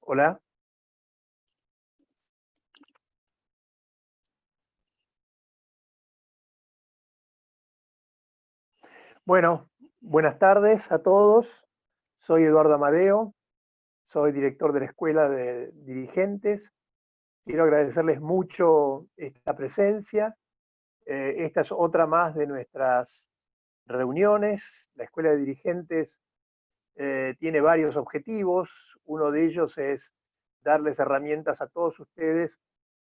Hola. Bueno, buenas tardes a todos. Soy Eduardo Amadeo, soy director de la Escuela de Dirigentes. Quiero agradecerles mucho esta presencia. Esta es otra más de nuestras reuniones. La Escuela de Dirigentes tiene varios objetivos. Uno de ellos es darles herramientas a todos ustedes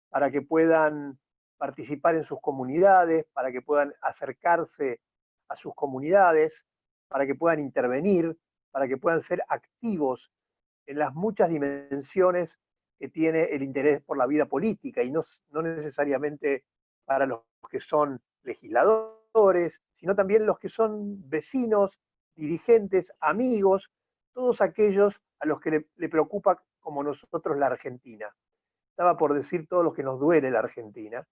para que puedan participar en sus comunidades, para que puedan acercarse a sus comunidades, para que puedan intervenir, para que puedan ser activos en las muchas dimensiones que tiene el interés por la vida política y no necesariamente para los que son legisladores, sino también los que son vecinos, dirigentes, amigos, todos aquellos a los que le preocupa como nosotros la Argentina. Estaba por decir todo lo que nos duele la Argentina,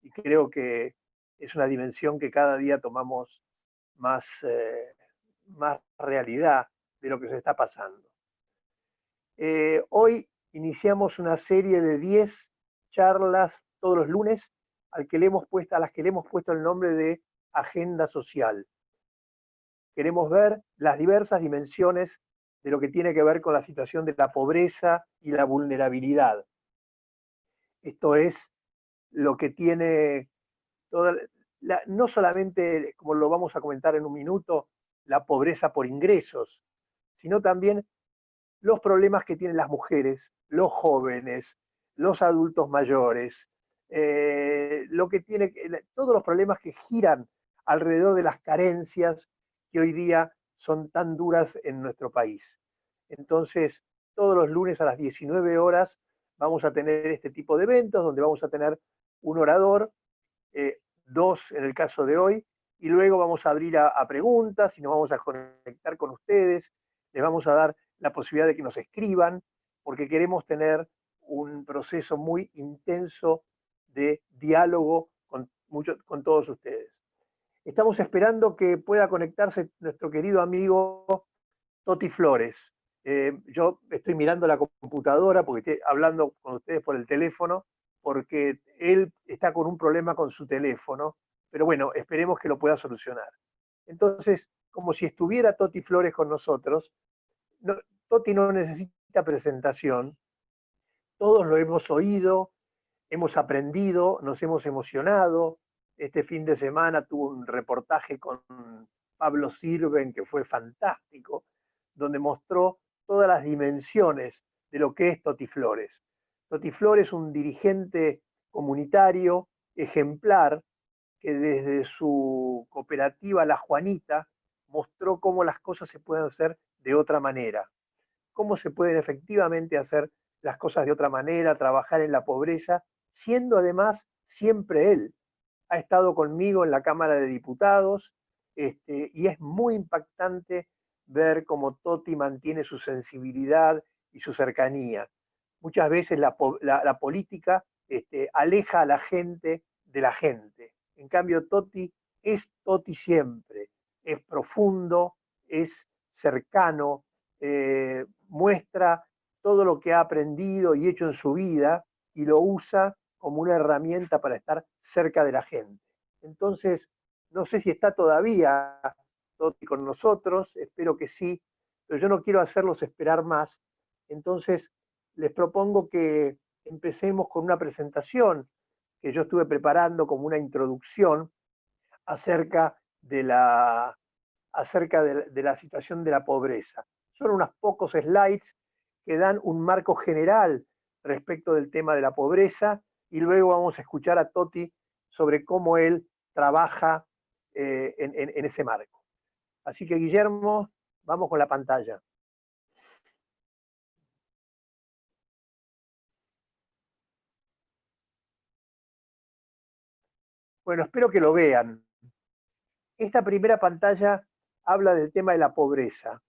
y creo que es una dimensión que cada día tomamos más, más realidad de lo que se está pasando. Hoy iniciamos una serie de 10 charlas todos los lunes a las que le hemos puesto el nombre de Agenda Social. Queremos ver las diversas dimensiones de lo que tiene que ver con la situación de la pobreza y la vulnerabilidad. Esto es lo que tiene toda no solamente, como lo vamos a comentar en un minuto, la pobreza por ingresos, sino también los problemas que tienen las mujeres, los jóvenes, los adultos mayores, lo que tiene, todos los problemas que giran alrededor de las carencias que hoy día son tan duras en nuestro país. Entonces, todos los lunes a las 19 horas vamos a tener este tipo de eventos donde vamos a tener un orador, dos en el caso de hoy, y luego vamos a abrir a preguntas y nos vamos a conectar con ustedes, les vamos a dar la posibilidad de que nos escriban, porque queremos tener un proceso muy intenso de diálogo con todos ustedes. Estamos esperando que pueda conectarse nuestro querido amigo Toti Flores. Yo estoy mirando la computadora porque estoy hablando con ustedes por el teléfono, porque él está con un problema con su teléfono, pero bueno, esperemos que lo pueda solucionar. Entonces, como si estuviera Toti Flores con nosotros, no, Toti no necesita presentación, todos lo hemos oído, hemos aprendido, nos hemos emocionado. Este fin de semana tuvo un reportaje con Pablo Sirven que fue fantástico, donde mostró todas las dimensiones de lo que es Toti Flores. Toti Flores es un dirigente comunitario ejemplar que desde su cooperativa La Juanita mostró cómo las cosas se pueden hacer de otra manera, cómo se pueden efectivamente hacer las cosas de otra manera, trabajar en la pobreza, siendo además siempre él. Ha estado conmigo en la Cámara de Diputados, y es muy impactante ver cómo Toti mantiene su sensibilidad y su cercanía. Muchas veces la política aleja a la gente de la gente. En cambio, Toti es Toti siempre, es profundo, es cercano, muestra todo lo que ha aprendido y hecho en su vida y lo usa como una herramienta para estar cerca de la gente. Entonces, no sé si está todavía Toti con nosotros, espero que sí, pero yo no quiero hacerlos esperar más. Entonces, les propongo que empecemos con una presentación que yo estuve preparando como una introducción acerca de la situación de la pobreza. Son unos pocos slides que dan un marco general respecto del tema de la pobreza y luego vamos a escuchar a Toti sobre cómo él trabaja en ese marco. Así que Guillermo, vamos con la pantalla. Bueno, espero que lo vean. Esta primera pantalla habla del tema de la pobreza,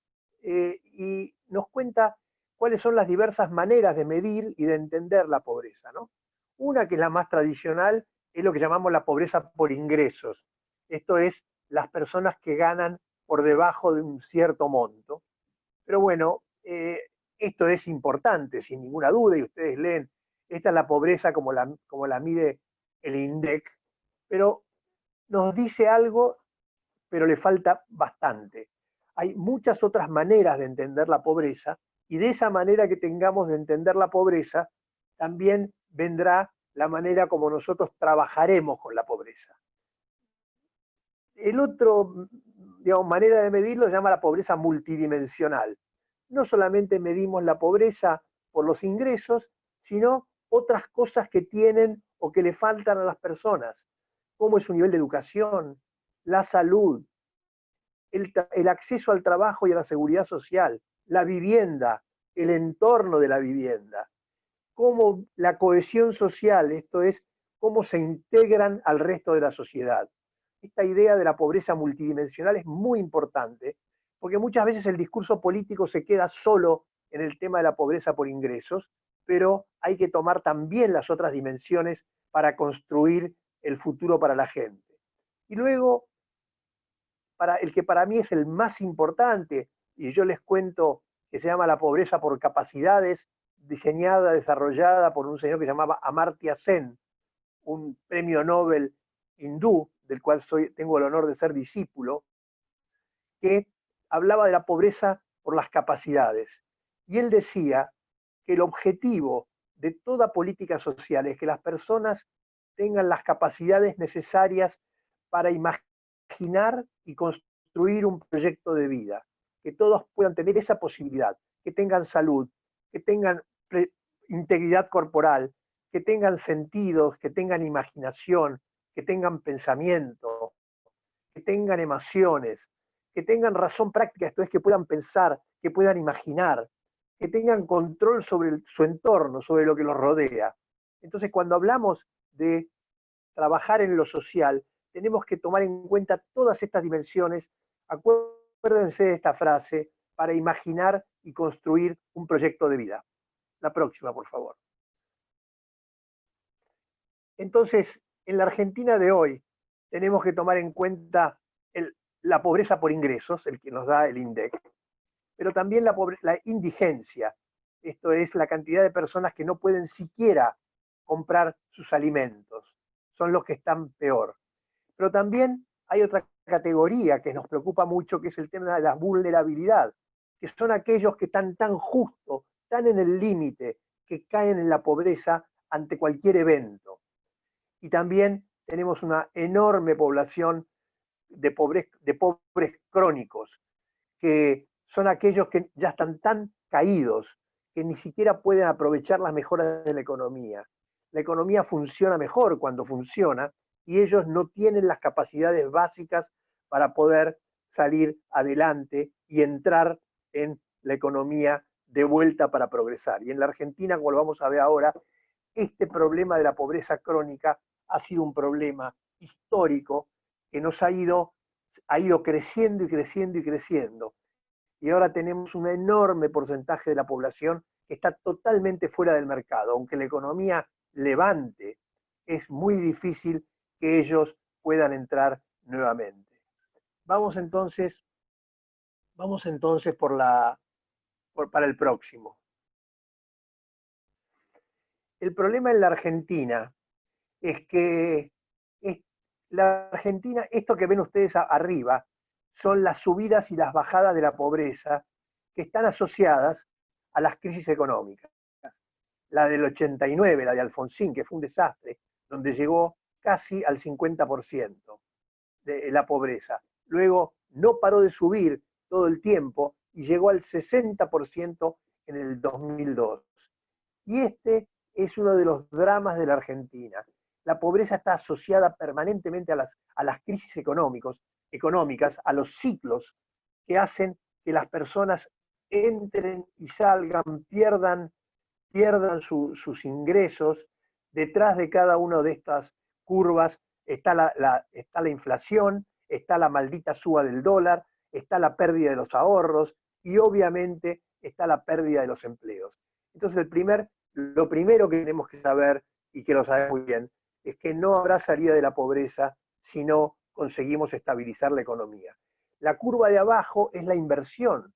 y nos cuenta cuáles son las diversas maneras de medir y de entender la pobreza, ¿no? Una, que es la más tradicional, es lo que llamamos la pobreza por ingresos. Esto es las personas que ganan por debajo de un cierto monto. Pero bueno, Esto es importante, sin ninguna duda, y ustedes leen, esta es la pobreza como la mide el INDEC, pero nos dice algo, pero le falta bastante. Hay muchas otras maneras de entender la pobreza, y de esa manera que tengamos de entender la pobreza, también vendrá la manera como nosotros trabajaremos con la pobreza. El otro, digamos, manera de medirlo se llama la pobreza multidimensional. No solamente medimos la pobreza por los ingresos, sino otras cosas que tienen o que le faltan a las personas, como es su nivel de educación, la salud, el acceso al trabajo y a la seguridad social, la vivienda, el entorno de la vivienda, cómo la cohesión social, esto es, cómo se integran al resto de la sociedad. Esta idea de la pobreza multidimensional es muy importante, porque muchas veces el discurso político se queda solo en el tema de la pobreza por ingresos, pero hay que tomar también las otras dimensiones para construir el futuro para la gente. Y luego, para el que para mí es el más importante, y yo les cuento que se llama la pobreza por capacidades, diseñada, desarrollada por un señor que se llamaba Amartya Sen, un premio Nobel hindú, del cual tengo el honor de ser discípulo, que hablaba de la pobreza por las capacidades. Y él decía que el objetivo de toda política social es que las personas tengan las capacidades necesarias para imaginar y construir un proyecto de vida, que todos puedan tener esa posibilidad, que tengan salud, que tengan integridad corporal, que tengan sentidos, que tengan imaginación, que tengan pensamiento, que tengan emociones, que tengan razón práctica, esto es, que puedan pensar, que puedan imaginar, que tengan control sobre su entorno, sobre lo que los rodea. Entonces, cuando hablamos de trabajar en lo social, tenemos que tomar en cuenta todas estas dimensiones. Acuérdense de esta frase: para imaginar y construir un proyecto de vida. La próxima, por favor. Entonces, en la Argentina de hoy, tenemos que tomar en cuenta la pobreza por ingresos, el que nos da el INDEC, pero también la indigencia, esto es, la cantidad de personas que no pueden siquiera comprar sus alimentos, son los que están peor. Pero también hay otra categoría que nos preocupa mucho, que es el tema de la vulnerabilidad, que son aquellos que están tan justo, tan en el límite, que caen en la pobreza ante cualquier evento. Y también tenemos una enorme población de pobres crónicos, que son aquellos que ya están tan caídos que ni siquiera pueden aprovechar las mejoras de la economía. La economía funciona mejor cuando funciona, y ellos no tienen las capacidades básicas para poder salir adelante y entrar en la economía de vuelta para progresar. Y en la Argentina, como lo vamos a ver ahora, este problema de la pobreza crónica ha sido un problema histórico que nos ha ido creciendo y creciendo y creciendo. Y ahora tenemos un enorme porcentaje de la población que está totalmente fuera del mercado. Aunque la economía levante, es muy difícil que ellos puedan entrar nuevamente. Vamos entonces para el próximo. El problema en la Argentina es que la Argentina, esto que ven ustedes arriba, son las subidas y las bajadas de la pobreza que están asociadas a las crisis económicas. La del 89, la de Alfonsín, que fue un desastre, donde llegó casi al 50% de la pobreza. Luego no paró de subir todo el tiempo y llegó al 60% en el 2002. Y este es uno de los dramas de la Argentina. La pobreza está asociada permanentemente a las crisis económicas, a los ciclos que hacen que las personas entren y salgan, pierdan sus ingresos. Detrás de cada una de estas curvas está la inflación, está la maldita suba del dólar, está la pérdida de los ahorros y obviamente está la pérdida de los empleos. Entonces lo primero que tenemos que saber, y que lo sabemos muy bien, es que no habrá salida de la pobreza si no conseguimos estabilizar la economía. La curva de abajo es la inversión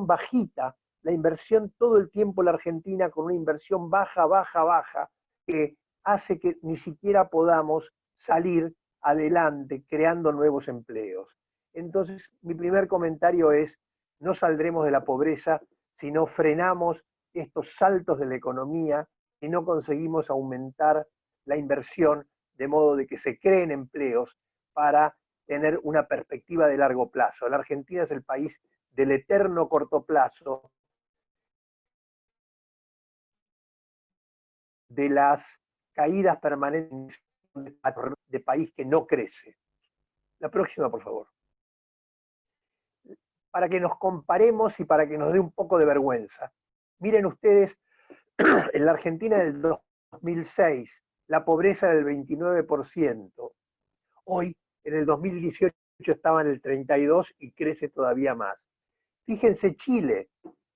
bajita la inversión todo el tiempo en la Argentina con una inversión baja, baja, baja, que hace que ni siquiera podamos salir adelante creando nuevos empleos. Entonces, mi primer comentario es, no saldremos de la pobreza si no frenamos estos saltos de la economía, si no conseguimos aumentar la inversión de modo de que se creen empleos para tener una perspectiva de largo plazo. La Argentina es el país del eterno corto plazo, de las caídas permanentes de país que no crece. La próxima, por favor. Para que nos comparemos y para que nos dé un poco de vergüenza. Miren ustedes, en la Argentina del 2006, la pobreza era del 29%. Hoy, en el 2018, estaba en el 32% y crece todavía más. Fíjense Chile,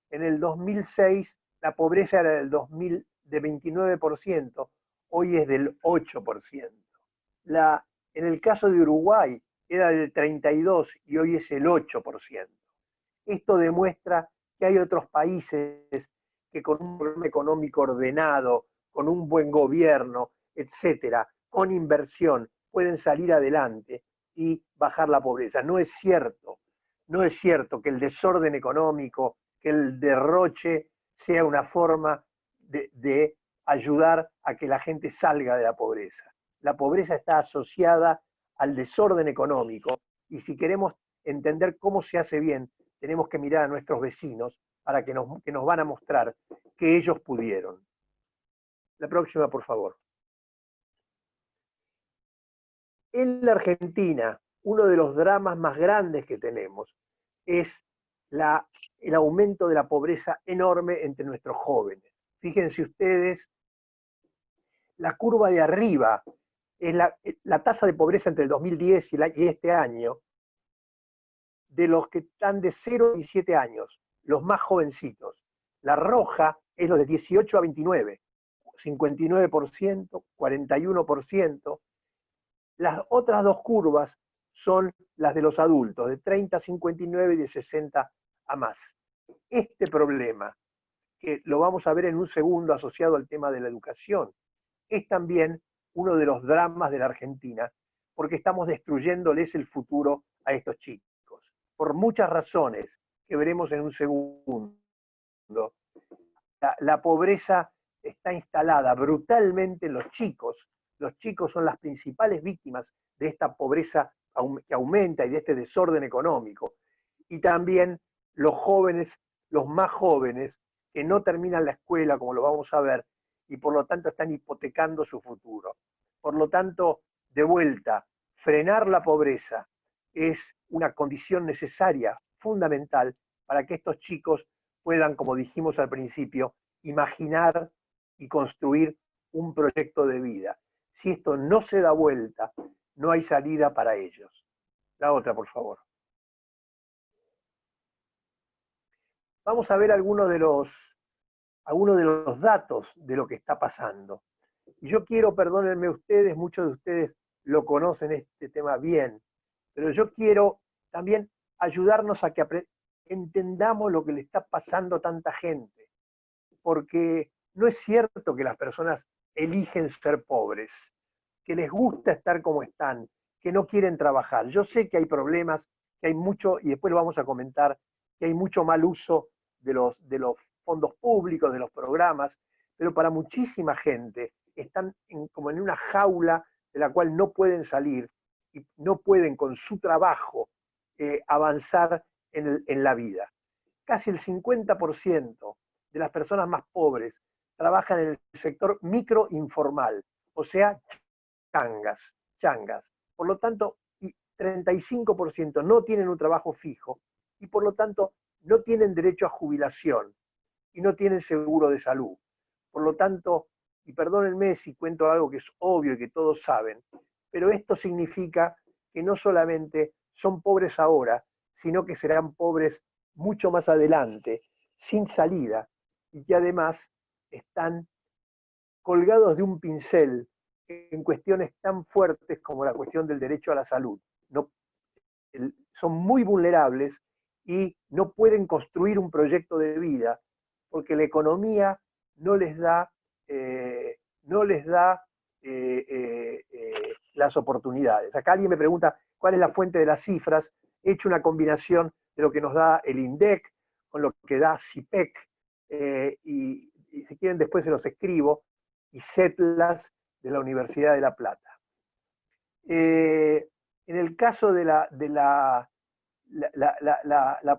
en el 2006 la pobreza era de 29%, hoy es del 8%. En el caso de Uruguay era del 32% y hoy es el 8%. Esto demuestra que hay otros países que con un programa económico ordenado, con un buen gobierno, etcétera, con inversión, pueden salir adelante y bajar la pobreza. No es cierto, no es cierto que el desorden económico, que el derroche sea una forma de ayudar a que la gente salga de la pobreza. La pobreza está asociada al desorden económico y si queremos entender cómo se hace bien, tenemos que mirar a nuestros vecinos para que nos van a mostrar que ellos pudieron. La próxima, por favor. En la Argentina, uno de los dramas más grandes que tenemos es el aumento de la pobreza enorme entre nuestros jóvenes. Fíjense ustedes, la curva de arriba es la tasa de pobreza entre el 2010 y este año, de los que están de 0 a 17 años, los más jovencitos. La roja es los de 18 a 29, 59%, 41%. Las otras dos curvas son las de los adultos, de 30 a 59 y de 60 a más. Este problema, que lo vamos a ver en un segundo asociado al tema de la educación, es también uno de los dramas de la Argentina, porque estamos destruyéndoles el futuro a estos chicos. Por muchas razones que veremos en un segundo. La pobreza está instalada brutalmente en los chicos. Los chicos son las principales víctimas de esta pobreza que aumenta y de este desorden económico. Y también los jóvenes, los más jóvenes, que no terminan la escuela, como lo vamos a ver, y por lo tanto están hipotecando su futuro. Por lo tanto, de vuelta, frenar la pobreza es una condición necesaria, fundamental, para que estos chicos puedan, como dijimos al principio, imaginar y construir un proyecto de vida. Si esto no se da vuelta, no hay salida para ellos. La otra, por favor. Vamos a ver algunos de los datos de lo que está pasando. Y yo quiero, perdónenme ustedes, muchos de ustedes lo conocen este tema bien, pero yo quiero también ayudarnos a que entendamos lo que le está pasando a tanta gente, porque no es cierto que las personas eligen ser pobres, que les gusta estar como están, que no quieren trabajar. Yo sé que hay problemas, que hay mucho, y después lo vamos a comentar, que hay mucho mal uso de los fondos públicos, de los programas, pero para muchísima gente están como en una jaula de la cual no pueden salir y no pueden con su trabajo avanzar en la vida. Casi el 50% de las personas más pobres trabajan en el sector microinformal, o sea, changas. Por lo tanto, 35% no tienen un trabajo fijo y por lo tanto no tienen derecho a jubilación y no tienen seguro de salud. Por lo tanto, y perdónenme si cuento algo que es obvio y que todos saben, pero esto significa que no solamente son pobres ahora, sino que serán pobres mucho más adelante, sin salida, y que además están colgados de un pincel en cuestiones tan fuertes como la cuestión del derecho a la salud. No, son muy vulnerables y no pueden construir un proyecto de vida porque la economía no les da, no les da las oportunidades. Acá alguien me pregunta cuál es la fuente de las cifras. He hecho una combinación de lo que nos da el INDEC con lo que da CIPEC, y si quieren después se los escribo, y CETLAS de la Universidad de La Plata. En el caso de la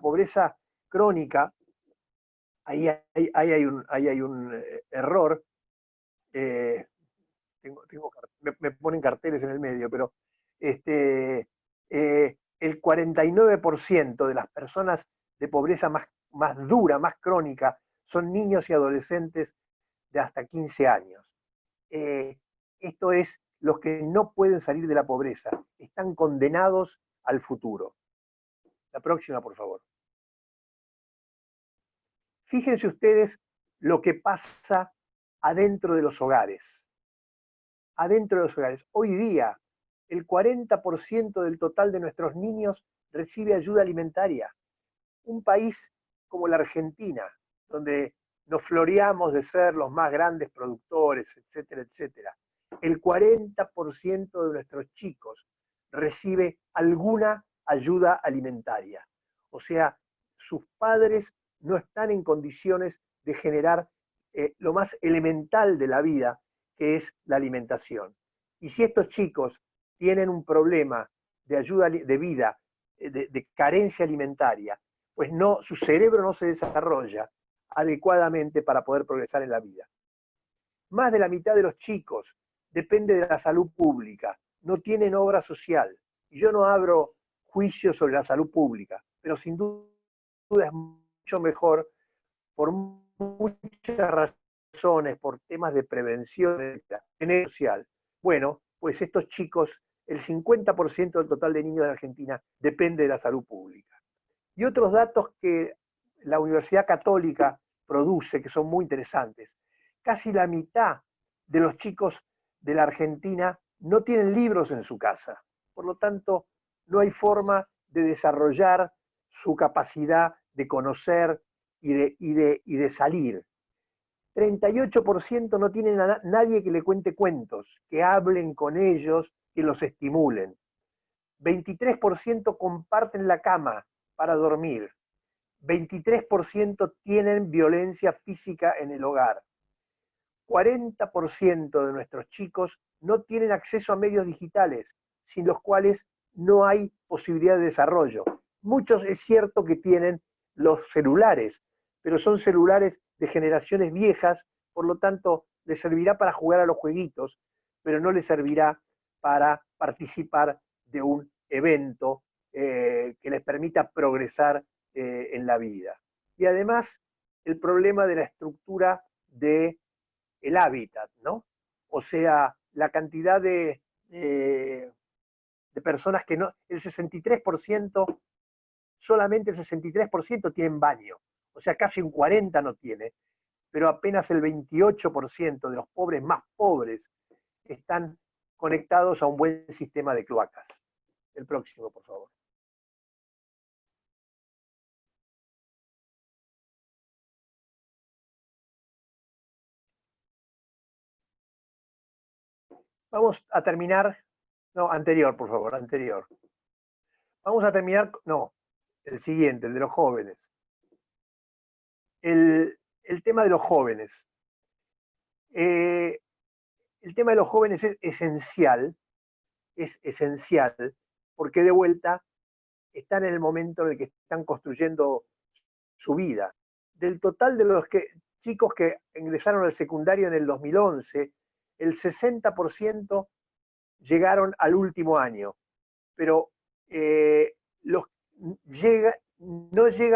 pobreza crónica, ahí hay un error. Me ponen carteles en el medio, pero el 49% de las personas de pobreza más dura, más crónica, son niños y adolescentes de hasta 15 años. Esto es los que no pueden salir de la pobreza, están condenados al futuro. La próxima, por favor. Fíjense ustedes lo que pasa adentro de los hogares. Adentro de los hogares. Hoy día, el 40% del total de nuestros niños recibe ayuda alimentaria. Un país como la Argentina, donde nos floreamos de ser los más grandes productores, etcétera, etcétera. El 40% de nuestros chicos recibe alguna ayuda alimentaria. O sea, sus padres no están en condiciones de generar lo más elemental de la vida, que es la alimentación. Y si estos chicos tienen un problema de ayuda de vida, de carencia alimentaria, pues no, su cerebro no se desarrolla adecuadamente para poder progresar en la vida. Más de la mitad de los chicos depende de la salud pública, no tienen obra social. Y yo no abro juicios sobre la salud pública, pero sin duda es mucho mejor por muchas razones, por temas de prevención social. Bueno, pues estos chicos, el 50% del total de niños de Argentina depende de la salud pública. Y otros datos que la Universidad Católica produce, que son muy interesantes. Casi la mitad de los chicos de la Argentina no tienen libros en su casa. Por lo tanto, no hay forma de desarrollar su capacidad de conocer y de salir. 38% no tienen a nadie que le cuente cuentos, que hablen con ellos, que los estimulen. 23% comparten la cama para dormir. 23% tienen violencia física en el hogar. 40% de nuestros chicos no tienen acceso a medios digitales, sin los cuales no hay posibilidad de desarrollo. Muchos es cierto que tienen los celulares, pero son celulares de generaciones viejas, por lo tanto les servirá para jugar a los jueguitos, pero no les servirá para participar de un evento que les permita progresar en la vida. Y además, el problema de la estructura del hábitat, ¿no? O sea, la cantidad de personas que no, el 63%, solamente el 63% tienen baño, o sea, casi un 40% no tiene, pero apenas el 28% de los pobres más pobres están conectados a un buen sistema de cloacas. El próximo, por favor. Vamos a terminar, no, anterior, por favor, anterior. Vamos a terminar, no, el siguiente, el de los jóvenes. El tema de los jóvenes. El tema de los jóvenes es esencial, porque de vuelta están en el momento en el que están construyendo su vida. Del total de los chicos que ingresaron al secundario en el 2011, el 60% llegaron al último año, pero no llega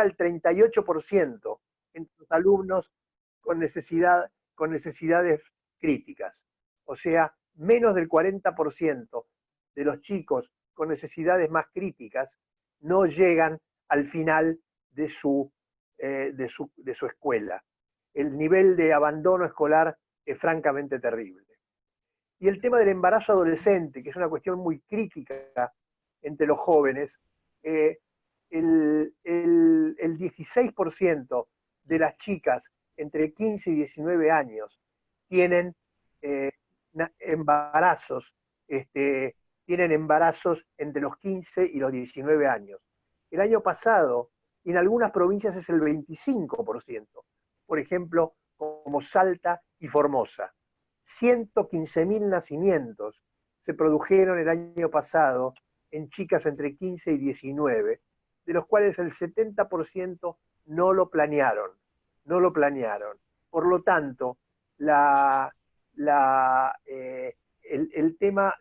al 38% entre los alumnos con necesidades críticas. O sea, menos del 40% de los chicos con necesidades más críticas no llegan al final de su escuela. El nivel de abandono escolar es francamente terrible. Y el tema del embarazo adolescente, que es una cuestión muy crítica entre los jóvenes, el 16% de las chicas entre 15 y 19 años tienen embarazos, tienen embarazos entre los 15 y los 19 años. El año pasado, en algunas provincias es el 25%, por ejemplo, como Salta y Formosa. 115.000 nacimientos se produjeron el año pasado en chicas entre 15 y 19, de los cuales el 70% no lo planearon, no lo planearon. Por lo tanto, el tema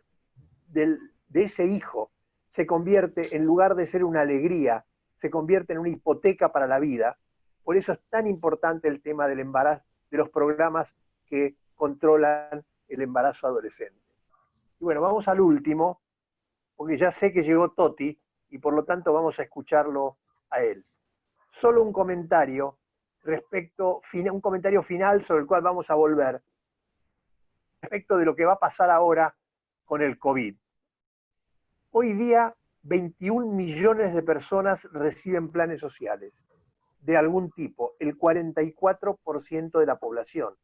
de ese hijo se convierte, en lugar de ser una alegría, se convierte en una hipoteca para la vida. Por eso es tan importante el tema del embarazo, de los programas que controlan el embarazo adolescente. Y bueno, vamos al último, porque ya sé que llegó Toti y por lo tanto vamos a escucharlo a él. Solo un comentario un comentario final sobre el cual vamos a volver, respecto de lo que va a pasar ahora con el COVID. Hoy día, 21 millones de personas reciben planes sociales de algún tipo, el 44% de la población.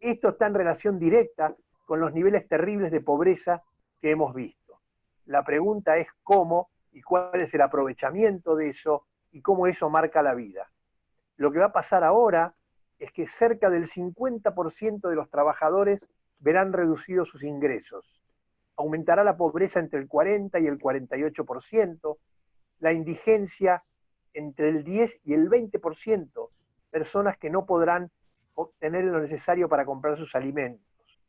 Esto está en relación directa con los niveles terribles de pobreza que hemos visto. La pregunta es cómo y cuál es el aprovechamiento de eso y cómo eso marca la vida. Lo que va a pasar ahora es que cerca del 50% de los trabajadores verán reducidos sus ingresos. Aumentará la pobreza entre el 40 y el 48%, la indigencia entre el 10 y el 20%, personas que no podrán obtener lo necesario para comprar sus alimentos.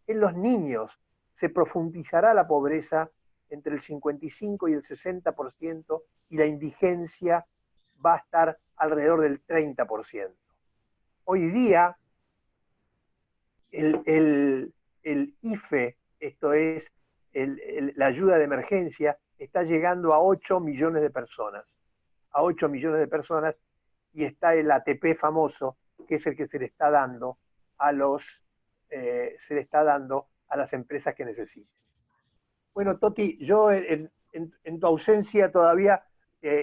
En los niños se profundizará la pobreza entre el 55 y el 60% y la indigencia va a estar alrededor del 30%. Hoy día el IFE, esto es la ayuda de emergencia, está llegando a 8 millones de personas. A 8 millones de personas, y está el ATP famoso, que es el que se le está dando a las empresas que necesiten. Bueno, Toti, yo en tu ausencia todavía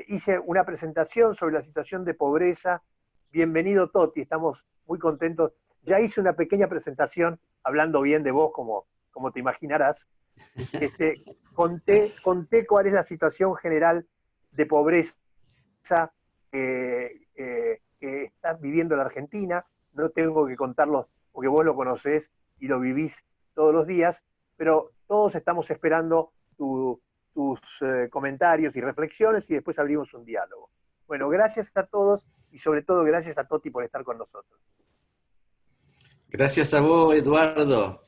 hice una presentación sobre la situación de pobreza. Bienvenido, Toti, estamos muy contentos. Ya hice una pequeña presentación hablando bien de vos, como te imaginarás. Conté cuál es la situación general de pobreza que está viviendo la Argentina. No tengo que contarlo porque vos lo conocés y lo vivís todos los días, pero todos estamos esperando tus comentarios y reflexiones y después abrimos un diálogo. Bueno, gracias a todos y sobre todo gracias a Toti por estar con nosotros. Gracias a vos, Eduardo.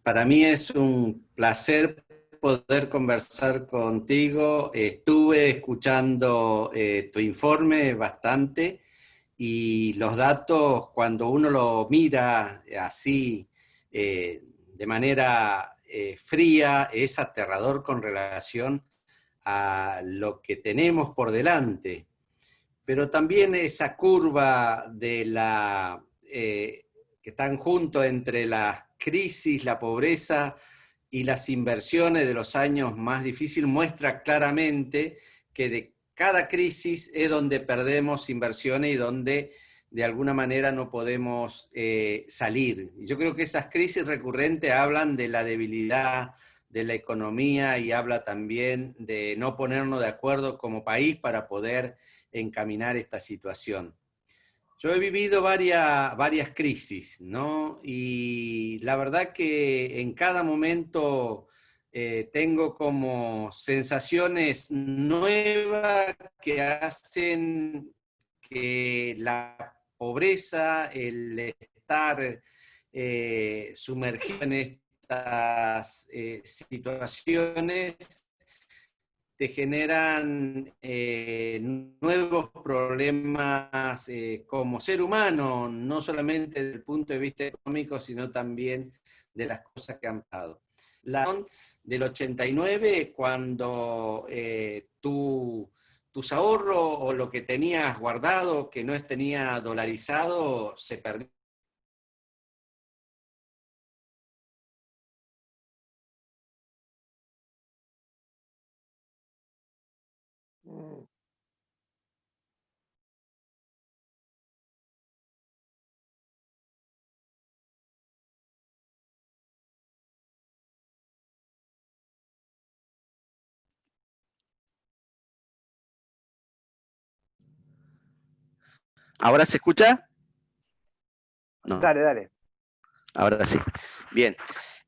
Para mí es un placer poder conversar contigo. Estuve escuchando tu informe bastante y los datos, cuando uno lo mira así de manera fría, es aterrador con relación a lo que tenemos por delante. Pero también esa curva de que están juntos entre las crisis, la pobreza y las inversiones de los años más difíciles muestra claramente que de cada crisis es donde perdemos inversiones y donde de alguna manera no podemos salir. Y yo creo que esas crisis recurrentes hablan de la debilidad de la economía y habla también de no ponernos de acuerdo como país para poder encaminar esta situación. Yo he vivido varias crisis, ¿no? Y la verdad que en cada momento tengo como sensaciones nuevas que hacen que la pobreza, el estar sumergido en estas situaciones, te generan nuevos problemas como ser humano, no solamente desde el punto de vista económico, sino también de las cosas que han pasado. La del 89, cuando tus ahorros o lo que tenías guardado, que no tenía dolarizado, se perdió. Mm. ¿Ahora se escucha? No. Dale, dale. Ahora sí. Bien.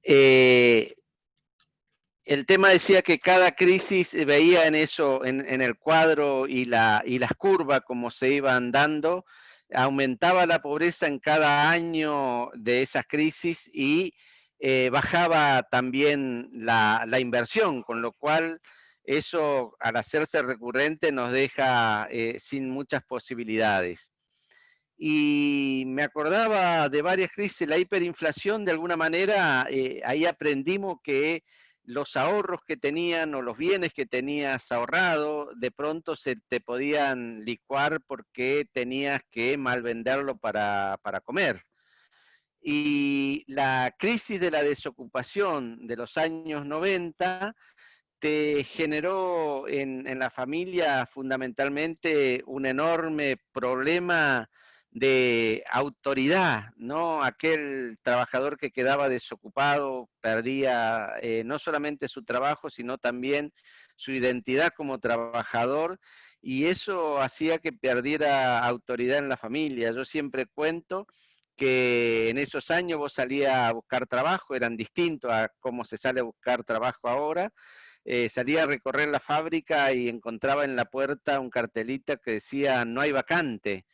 El tema decía que cada crisis veía en eso, en el cuadro y las curvas como se iban dando, aumentaba la pobreza en cada año de esas crisis y bajaba también la inversión, con lo cual eso al hacerse recurrente nos deja sin muchas posibilidades. Y me acordaba de varias crisis, la hiperinflación de alguna manera, ahí aprendimos que los ahorros que tenían o los bienes que tenías ahorrado, de pronto se te podían licuar porque tenías que malvenderlo para comer. Y la crisis de la desocupación de los años 90 te generó en la familia fundamentalmente un enorme problema de autoridad, ¿no? Aquel trabajador que quedaba desocupado perdía no solamente su trabajo, sino también su identidad como trabajador, y eso hacía que perdiera autoridad en la familia. Yo siempre cuento que en esos años vos salías a buscar trabajo, eran distintos a cómo se sale a buscar trabajo ahora. Salía a recorrer la fábrica y encontraba en la puerta un cartelito que decía no hay vacante,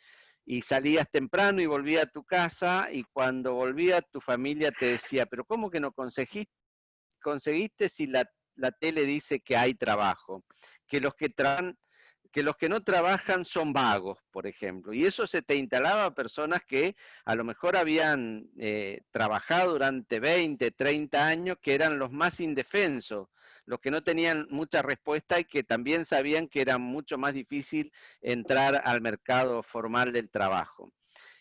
y salías temprano y volvías a tu casa, y cuando volvías tu familia te decía, pero ¿cómo que no conseguiste si la tele dice que hay trabajo? Que los que no trabajan son vagos, por ejemplo. Y eso se te instalaba a personas que a lo mejor habían trabajado durante 20, 30 años, que eran los más indefensos, los que no tenían mucha respuesta y que también sabían que era mucho más difícil entrar al mercado formal del trabajo.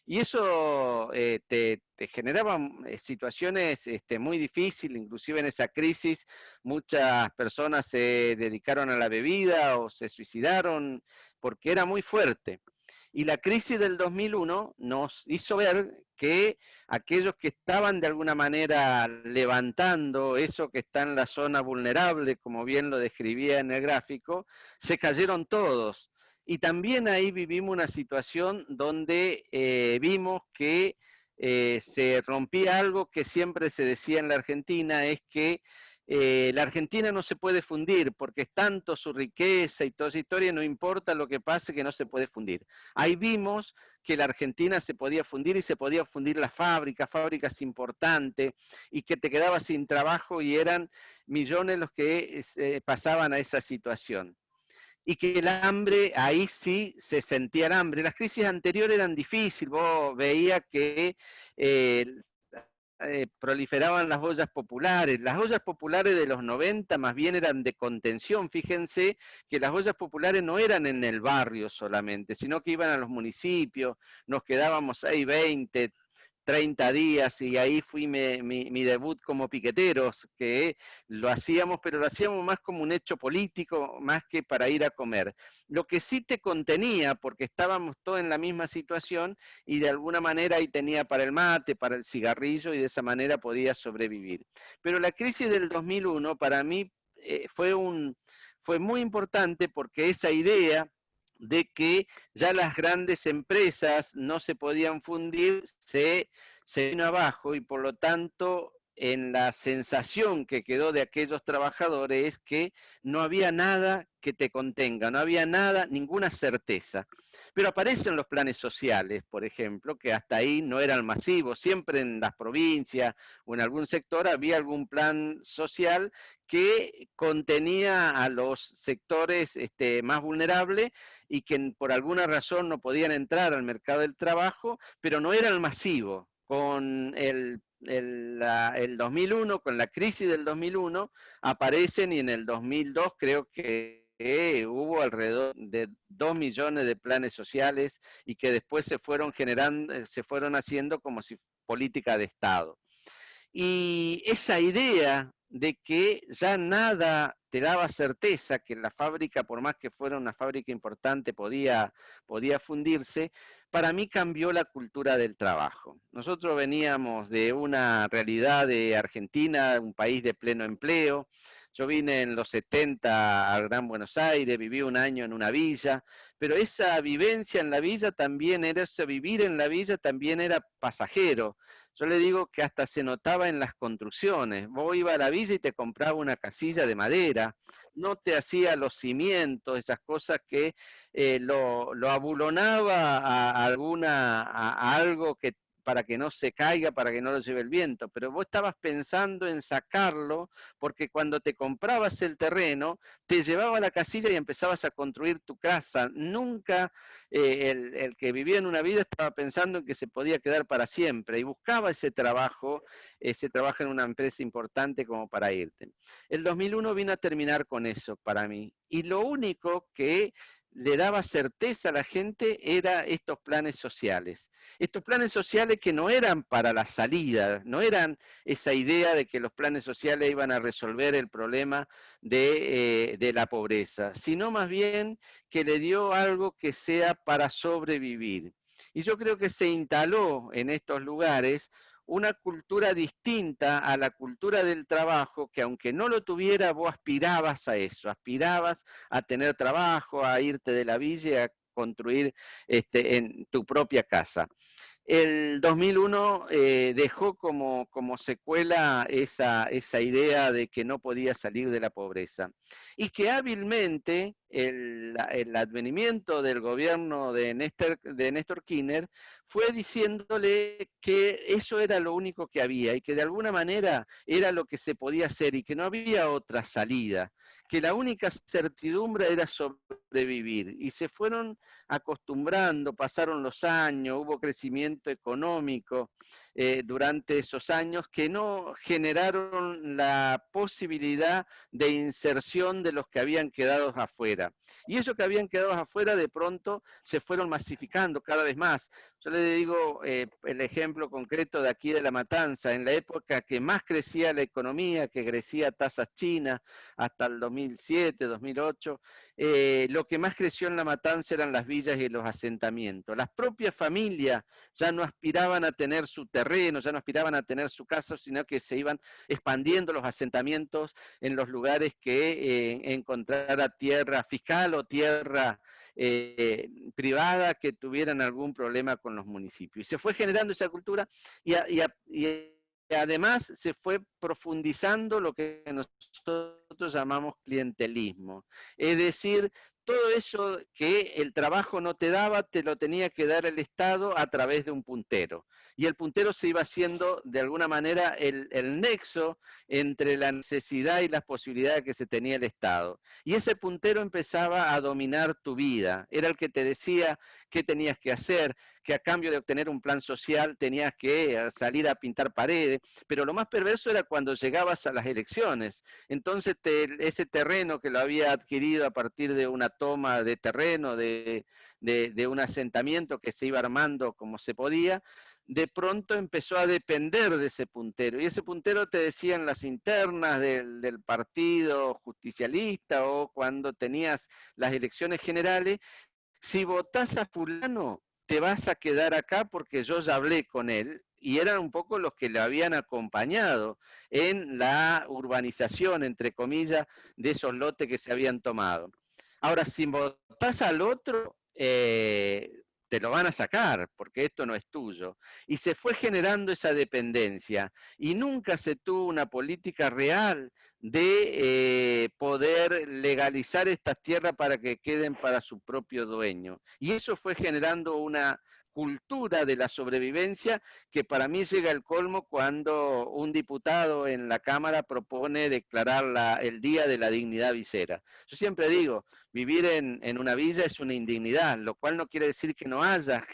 Y eso te generaba situaciones muy difíciles, inclusive en esa crisis muchas personas se dedicaron a la bebida o se suicidaron porque era muy fuerte. Y la crisis del 2001 nos hizo ver que aquellos que estaban de alguna manera levantando eso que está en la zona vulnerable, como bien lo describía en el gráfico, se cayeron todos. Y también ahí vivimos una situación donde vimos que se rompía algo que siempre se decía en la Argentina, es que la Argentina no se puede fundir porque es tanto su riqueza y toda esa historia, no importa lo que pase, que no se puede fundir. Ahí vimos que la Argentina se podía fundir y se podía fundir las fábricas importantes, y que te quedabas sin trabajo y eran millones los que pasaban a esa situación. Y que el hambre, ahí sí se sentía el hambre. Las crisis anteriores eran difíciles, vos veías que proliferaban las ollas populares. Las ollas populares de los 90 más bien eran de contención. Fíjense que las ollas populares no eran en el barrio solamente, sino que iban a los municipios, nos quedábamos ahí 20, 30 días, y ahí fui mi debut como piqueteros, que lo hacíamos, pero lo hacíamos más como un hecho político, más que para ir a comer. Lo que sí te contenía, porque estábamos todos en la misma situación, y de alguna manera ahí tenía para el mate, para el cigarrillo, y de esa manera podía sobrevivir. Pero la crisis del 2001 para mí fue muy importante, porque esa idea de que ya las grandes empresas no se podían fundir, se vino abajo, y por lo tanto en la sensación que quedó de aquellos trabajadores es que no había nada que te contenga, no había nada, ninguna certeza. Pero aparecen los planes sociales, por ejemplo, que hasta ahí no eran masivos. Siempre en las provincias o en algún sector había algún plan social que contenía a los sectores más vulnerables, y que por alguna razón no podían entrar al mercado del trabajo, pero no era el masivo. Con el 2001, con la crisis del 2001, aparecen, y en el 2002 creo que hubo alrededor de 2 millones de planes sociales, y que después se fueron generando, se fueron haciendo como si política de Estado. Y esa idea de que ya nada te daba certeza que la fábrica, por más que fuera una fábrica importante, podía fundirse. Para mí cambió la cultura del trabajo. Nosotros veníamos de una realidad de Argentina, un país de pleno empleo. Yo vine en los 70 al Gran Buenos Aires, viví un año en una villa, pero esa vivencia en la villa también era, ese vivir en la villa también era pasajero. Yo le digo que hasta se notaba en las construcciones. Vos ibas a la villa y te compraba una casilla de madera, no te hacía los cimientos, esas cosas que lo abulonaba a algo que para que no se caiga, para que no lo lleve el viento, pero vos estabas pensando en sacarlo, porque cuando te comprabas el terreno, te llevaba a la casilla y empezabas a construir tu casa. Nunca el que vivía en una vida estaba pensando en que se podía quedar para siempre, y buscaba ese trabajo en una empresa importante como para irte. El 2001 vino a terminar con eso para mí, y lo único que le daba certeza a la gente era estos planes sociales. Estos planes sociales que no eran para la salida, no eran esa idea de que los planes sociales iban a resolver el problema de la pobreza, sino más bien que le dio algo que sea para sobrevivir. Y yo creo que se instaló en estos lugares una cultura distinta a la cultura del trabajo, que aunque no lo tuviera, vos aspirabas a eso, aspirabas a tener trabajo, a irte de la villa y a construir en tu propia casa. El 2001 dejó como secuela esa idea de que no podía salir de la pobreza, y que hábilmente el advenimiento del gobierno de Néstor Kirchner fue diciéndole que eso era lo único que había y que de alguna manera era lo que se podía hacer y que no había otra salida, que la única certidumbre era sobrevivir. Y se fueron acostumbrando, pasaron los años, hubo crecimiento económico durante esos años que no generaron la posibilidad de inserción de los que habían quedado afuera. Y esos que habían quedado afuera de pronto se fueron masificando cada vez más. Yo le digo el ejemplo concreto de aquí de La Matanza, en la época que más crecía la economía, que crecía a tasas chinas hasta el 2007, 2008, lo que más creció en La Matanza eran las villas y los asentamientos. Las propias familias ya no aspiraban a tener su terreno, ya no aspiraban a tener su casa, sino que se iban expandiendo los asentamientos en los lugares que encontrara tierra fiscal o tierra privada que tuvieran algún problema con los municipios. Y se fue generando esa cultura y además se fue profundizando lo que nosotros llamamos clientelismo. Es decir, todo eso que el trabajo no te daba, te lo tenía que dar el Estado a través de un puntero. Y el puntero se iba haciendo de alguna manera el nexo entre la necesidad y las posibilidades que se tenía el Estado. Y ese puntero empezaba a dominar tu vida. Era el que te decía qué tenías que hacer, que a cambio de obtener un plan social tenías que salir a pintar paredes. Pero lo más perverso era cuando llegabas a las elecciones. Entonces ese terreno que lo había adquirido a partir de una toma de terreno, de un asentamiento que se iba armando como se podía, de pronto empezó a depender de ese puntero. Y ese puntero te decía en las internas del partido justicialista o cuando tenías las elecciones generales, si votás a fulano, te vas a quedar acá porque yo ya hablé con él. Y eran un poco los que le habían acompañado en la urbanización, entre comillas, de esos lotes que se habían tomado. Ahora, si votás al otro, te lo van a sacar, porque esto no es tuyo. Y se fue generando esa dependencia, y nunca se tuvo una política real de poder legalizar estas tierras para que queden para su propio dueño. Y eso fue generando una cultura de la sobrevivencia que para mí llega al colmo cuando un diputado en la Cámara propone declarar el Día de la Dignidad Visera. Yo siempre digo, vivir en una villa es una indignidad, lo cual no quiere decir que no haya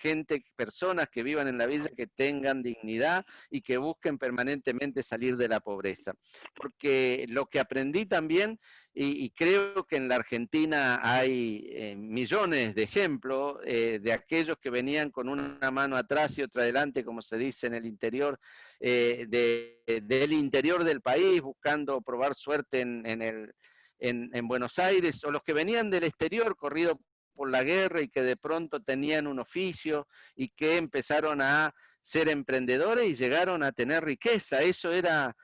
personas que vivan en la villa que tengan dignidad y que busquen permanentemente salir de la pobreza. Porque lo que aprendí también, y creo que en la Argentina hay millones de ejemplos de aquellos que venían con una mano atrás y otra adelante, como se dice en el interior, del interior del país, buscando probar suerte en Buenos Aires, o los que venían del exterior, corrido por la guerra y que de pronto tenían un oficio y que empezaron a ser emprendedores y llegaron a tener riqueza. Eso era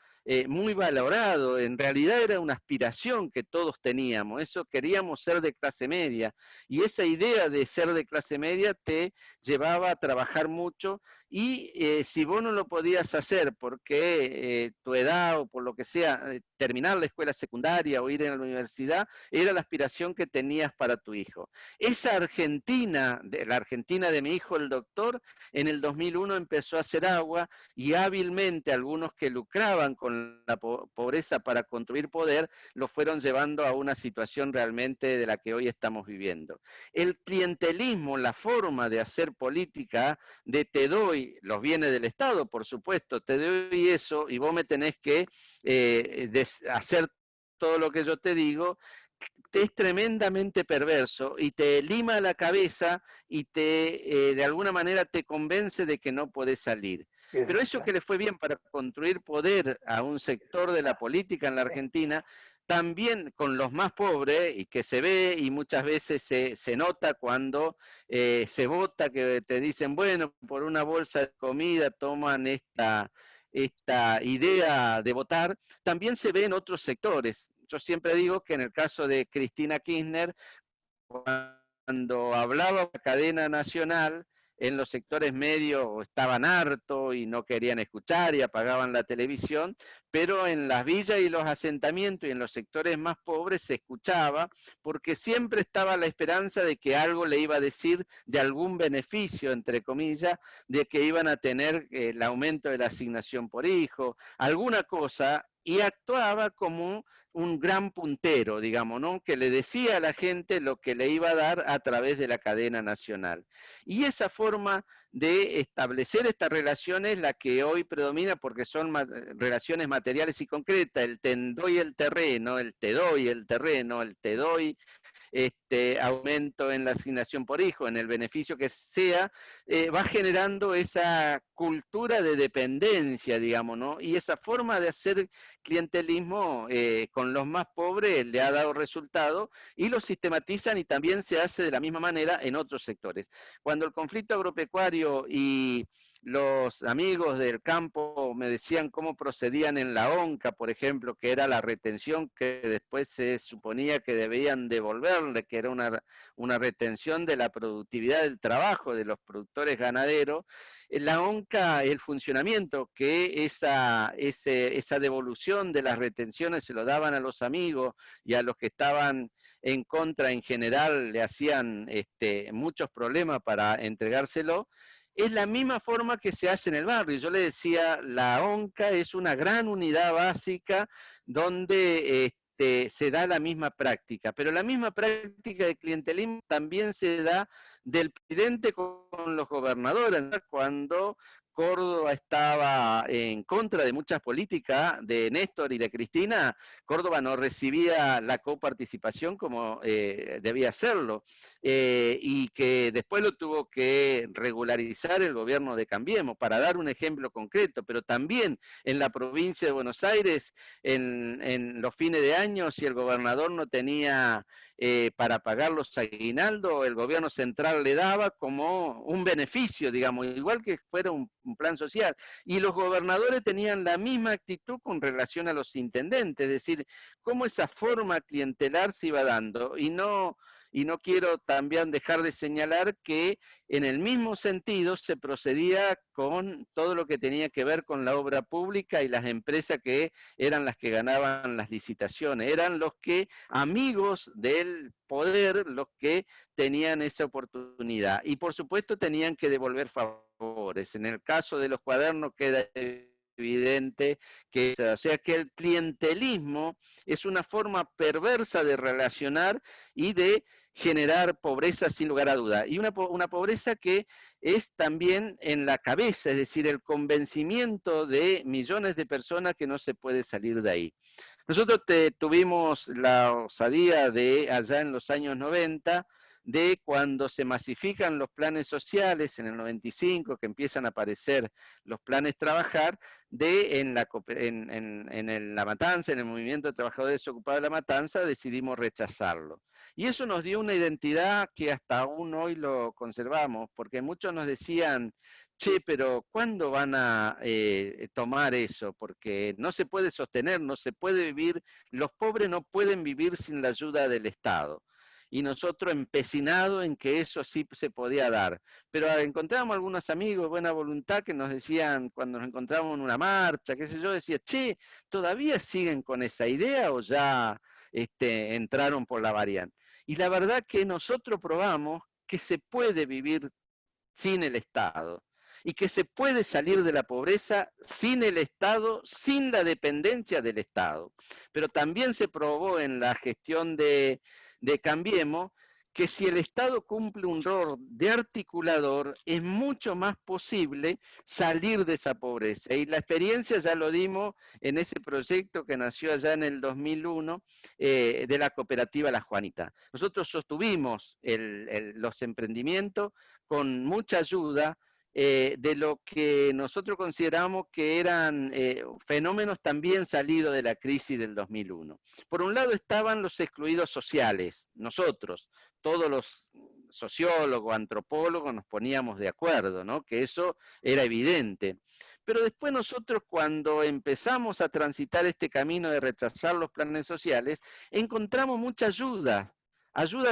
muy valorado, en realidad era una aspiración que todos teníamos, eso queríamos ser de clase media, y esa idea de ser de clase media te llevaba a trabajar mucho, y si vos no lo podías hacer porque tu edad o por lo que sea, terminar la escuela secundaria o ir a la universidad, era la aspiración que tenías para tu hijo. Esa Argentina, la Argentina de mi hijo el doctor, en el 2001 empezó a hacer agua, y hábilmente algunos que lucraban con la pobreza para construir poder, lo fueron llevando a una situación realmente de la que hoy estamos viviendo. El clientelismo, la forma de hacer política, de te doy los bienes del Estado, por supuesto, te doy eso y vos me tenés que hacer todo lo que yo te digo, es tremendamente perverso y te lima la cabeza y de alguna manera te convence de que no podés salir. Pero eso que le fue bien para construir poder a un sector de la política en la Argentina, también con los más pobres, y que se ve y muchas veces se nota cuando se vota, que te dicen, bueno, por una bolsa de comida toman esta idea de votar, también se ve en otros sectores. Yo siempre digo que en el caso de Cristina Kirchner, cuando hablaba de la cadena nacional, en los sectores medios estaban hartos y no querían escuchar y apagaban la televisión, pero en las villas y los asentamientos y en los sectores más pobres se escuchaba, porque siempre estaba la esperanza de que algo le iba a decir de algún beneficio, entre comillas, de que iban a tener el aumento de la asignación por hijo, alguna cosa, y actuaba como un gran puntero, digamos, ¿no? Que le decía a la gente lo que le iba a dar a través de la cadena nacional. Y esa forma de establecer estas relaciones, la que hoy predomina, porque son relaciones materiales y concretas, el te doy el terreno, el te doy el terreno, el te doy aumento en la asignación por hijo, en el beneficio que sea, va generando esa cultura de dependencia, digamos, ¿no? Y esa forma de hacer clientelismo con los más pobres le ha dado resultado y lo sistematizan, y también se hace de la misma manera en otros sectores. Cuando el conflicto agropecuario y los amigos del campo me decían cómo procedían en la ONCA, por ejemplo, que era la retención que después se suponía que debían devolverle, que era una retención de la productividad del trabajo de los productores ganaderos. La ONCA, el funcionamiento, que esa devolución de las retenciones se lo daban a los amigos, y a los que estaban en contra en general le hacían muchos problemas para entregárselo. Es la misma forma que se hace en el barrio. Yo le decía, la ONCA es una gran unidad básica donde se da la misma práctica, pero la misma práctica de clientelismo también se da del presidente con los gobernadores. Cuando Córdoba estaba en contra de muchas políticas de Néstor y de Cristina, Córdoba no recibía la coparticipación como debía hacerlo, y que después lo tuvo que regularizar el gobierno de Cambiemos, para dar un ejemplo concreto, pero también en la provincia de Buenos Aires, en los fines de año, si el gobernador no tenía para pagar los aguinaldos, el gobierno central le daba como un beneficio, digamos, igual que fuera un plan social. Y los gobernadores tenían la misma actitud con relación a los intendentes, es decir, cómo esa forma clientelar se iba dando. Y no quiero también dejar de señalar que en el mismo sentido se procedía con todo lo que tenía que ver con la obra pública y las empresas que eran las que ganaban las licitaciones. Eran los que, amigos del poder, los que tenían esa oportunidad. Y por supuesto tenían que devolver favores. En el caso de los cuadernos queda evidente evidente que, o sea, que el clientelismo es una forma perversa de relacionar y de generar pobreza sin lugar a duda. Y una pobreza que es también en la cabeza, es decir, el convencimiento de millones de personas que no se puede salir de ahí. Nosotros tuvimos la osadía de allá en los años 90, de cuando se masifican los planes sociales, en el 95, que empiezan a aparecer los planes trabajar, en La Matanza, en el movimiento de trabajadores ocupados de La Matanza, decidimos rechazarlo. Y eso nos dio una identidad que hasta aún hoy lo conservamos, porque muchos nos decían, che, pero ¿cuándo van a tomar eso? Porque no se puede sostener, no se puede vivir, los pobres no pueden vivir sin la ayuda del Estado. Y nosotros empecinados en que eso sí se podía dar. Pero encontramos algunos amigos de buena voluntad que nos decían, cuando nos encontramos en una marcha, qué sé yo, decía, che, ¿todavía siguen con esa idea o ya entraron por la variante? Y la verdad que nosotros probamos que se puede vivir sin el Estado y que se puede salir de la pobreza sin el Estado, sin la dependencia del Estado. Pero también se probó en la gestión de Cambiemos que si el Estado cumple un rol de articulador, es mucho más posible salir de esa pobreza. Y la experiencia ya lo dimos en ese proyecto que nació allá en el 2001 de la cooperativa La Juanita. Nosotros sostuvimos los emprendimientos con mucha ayuda de lo que nosotros consideramos que eran fenómenos también salidos de la crisis del 2001. Por un lado estaban los excluidos sociales, nosotros, todos los sociólogos, antropólogos nos poníamos de acuerdo, ¿no? Que eso era evidente. Pero después nosotros cuando empezamos a transitar este camino de rechazar los planes sociales, encontramos mucha ayuda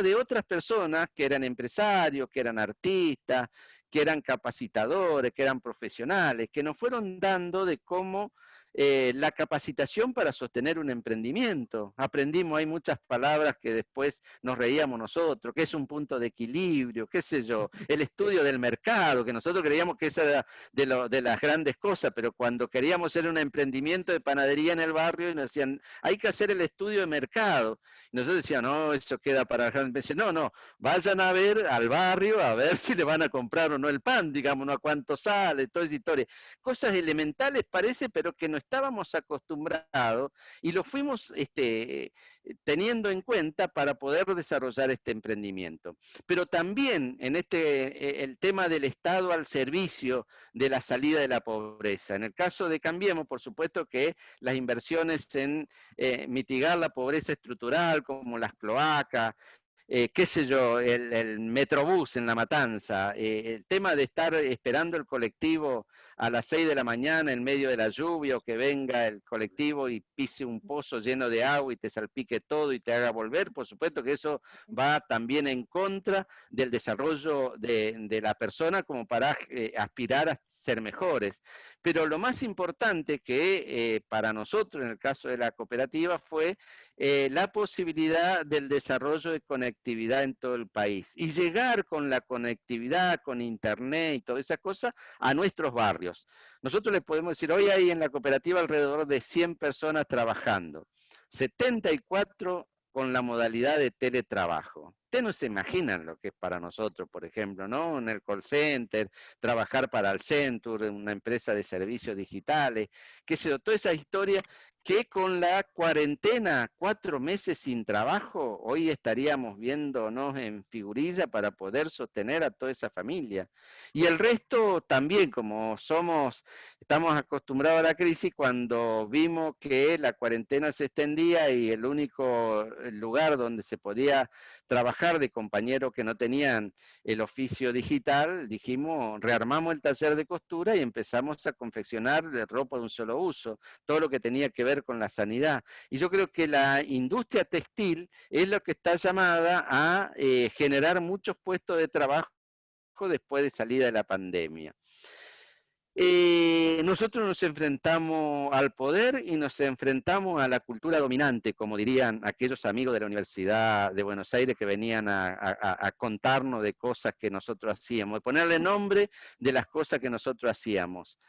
de otras personas que eran empresarios, que eran artistas, que eran capacitadores, que eran profesionales, que nos fueron dando de cómo la capacitación para sostener un emprendimiento. Aprendimos, hay muchas palabras que después nos reíamos nosotros, que es un punto de equilibrio, qué sé yo, el estudio del mercado, que nosotros creíamos que esa era de las grandes cosas, pero cuando queríamos hacer un emprendimiento de panadería en el barrio y nos decían, hay que hacer el estudio de mercado. Y nosotros decíamos, no, eso queda para grandes. No, vayan a ver al barrio, a ver si le van a comprar o no el pan, digamos, no a cuánto sale, toda esa historia. Cosas elementales parece, pero que no estábamos acostumbrados y lo fuimos teniendo en cuenta para poder desarrollar este emprendimiento. Pero también en el tema del Estado al servicio de la salida de la pobreza. En el caso de Cambiemos, por supuesto que las inversiones en mitigar la pobreza estructural, como las cloacas, qué sé yo, el Metrobús en La Matanza, el tema de estar esperando el colectivo a las 6 de la mañana en medio de la lluvia o que venga el colectivo y pise un pozo lleno de agua y te salpique todo y te haga volver, por supuesto que eso va también en contra del desarrollo de la persona como para aspirar a ser mejores. Pero lo más importante que para nosotros, en el caso de la cooperativa, fue la posibilidad del desarrollo de conectividad en todo el país y llegar con la conectividad, con internet y todas esas cosas a nuestros barrios. Nosotros les podemos decir, hoy hay en la cooperativa alrededor de 100 personas trabajando, 74 con la modalidad de teletrabajo. Ustedes no se imaginan lo que es para nosotros, por ejemplo, ¿no? En el call center, trabajar para Alcentur, una empresa de servicios digitales, qué sé yo, toda esa historia que con la cuarentena, 4 meses sin trabajo, hoy estaríamos viéndonos en figurilla para poder sostener a toda esa familia. Y el resto también, como estamos acostumbrados a la crisis, cuando vimos que la cuarentena se extendía y el único lugar donde se podía trabajar de compañeros que no tenían el oficio digital, dijimos, rearmamos el taller de costura y empezamos a confeccionar de ropa de un solo uso, todo lo que tenía que ver con la sanidad. Y yo creo que la industria textil es lo que está llamada a generar muchos puestos de trabajo después de salida de la pandemia. Nosotros nos enfrentamos al poder y nos enfrentamos a la cultura dominante, como dirían aquellos amigos de la Universidad de Buenos Aires que venían a contarnos de cosas que nosotros hacíamos, de ponerle nombre de las cosas que nosotros hacíamos.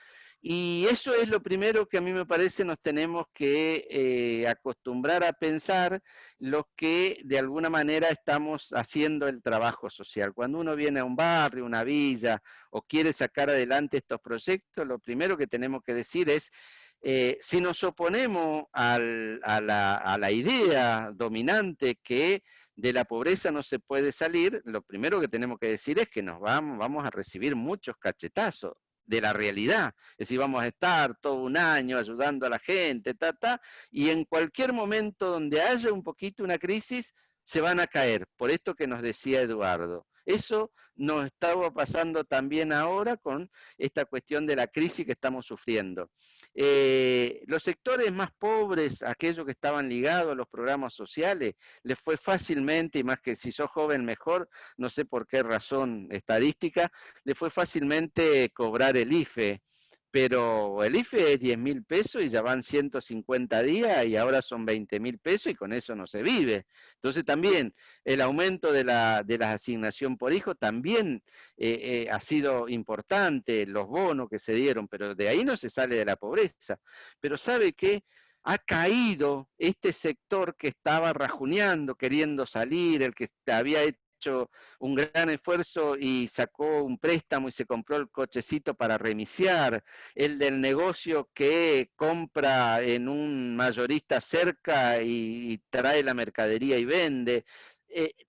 Y eso es lo primero que a mí me parece nos tenemos que acostumbrar a pensar los que de alguna manera estamos haciendo el trabajo social. Cuando uno viene a un barrio, una villa, o quiere sacar adelante estos proyectos, lo primero que tenemos que decir es, si nos oponemos a la idea dominante que de la pobreza no se puede salir, lo primero que tenemos que decir es que vamos a recibir muchos cachetazos de la realidad. Es decir, vamos a estar todo un año ayudando a la gente, y en cualquier momento donde haya un poquito una crisis, se van a caer, por esto que nos decía Eduardo. Eso nos estaba pasando también ahora con esta cuestión de la crisis que estamos sufriendo. Los sectores más pobres, aquellos que estaban ligados a los programas sociales, les fue fácilmente, y más que si sos joven mejor, no sé por qué razón estadística, le fue fácilmente cobrar el IFE, pero el IFE es 10.000 pesos y ya van 150 días y ahora son 20.000 pesos y con eso no se vive. Entonces también el aumento de la asignación por hijo también ha sido importante, los bonos que se dieron, pero de ahí no se sale de la pobreza. Pero ¿sabe qué? Ha caído este sector que estaba rajuneando, queriendo salir, el que había hecho un gran esfuerzo y sacó un préstamo y se compró el cochecito para remisiar, el del negocio que compra en un mayorista cerca y trae la mercadería y vende.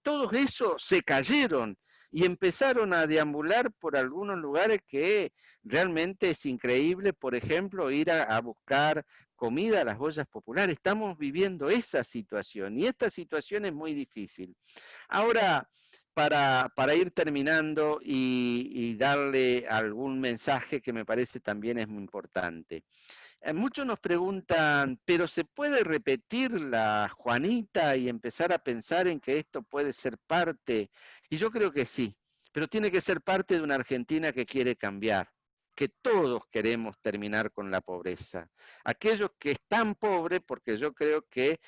Todos esos se cayeron y empezaron a deambular por algunos lugares que realmente es increíble, por ejemplo, ir a buscar comida a las ollas populares. Estamos viviendo esa situación y esta situación es muy difícil. Ahora, para ir terminando y darle algún mensaje que me parece también es muy importante. Muchos nos preguntan, ¿pero se puede repetir la Juanita y empezar a pensar en que esto puede ser parte? Y yo creo que sí, pero tiene que ser parte de una Argentina que quiere cambiar, que todos queremos terminar con la pobreza. Aquellos que están pobres, porque yo creo que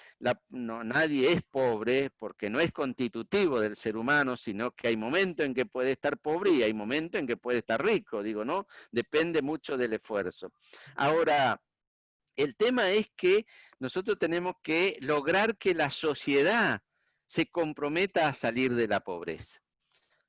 nadie es pobre, porque no es constitutivo del ser humano, sino que hay momentos en que puede estar pobre y hay momentos en que puede estar rico, digo, ¿no? Depende mucho del esfuerzo. Ahora, el tema es que nosotros tenemos que lograr que la sociedad se comprometa a salir de la pobreza.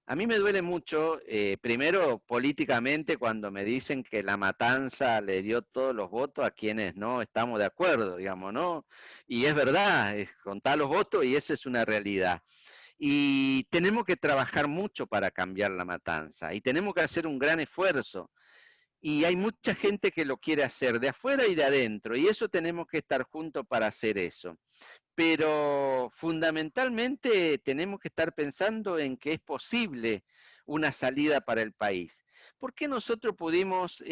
A mí me duele mucho, primero políticamente, cuando me dicen que la matanza le dio todos los votos a quienes no estamos de acuerdo, digamos, ¿no? Y es verdad, es contar los votos y esa es una realidad. Y tenemos que trabajar mucho para cambiar la matanza y tenemos que hacer un gran esfuerzo. Y hay mucha gente que lo quiere hacer de afuera y de adentro, y eso tenemos que estar juntos para hacer eso. Pero fundamentalmente tenemos que estar pensando en que es posible una salida para el país. ¿Por qué nosotros pudimos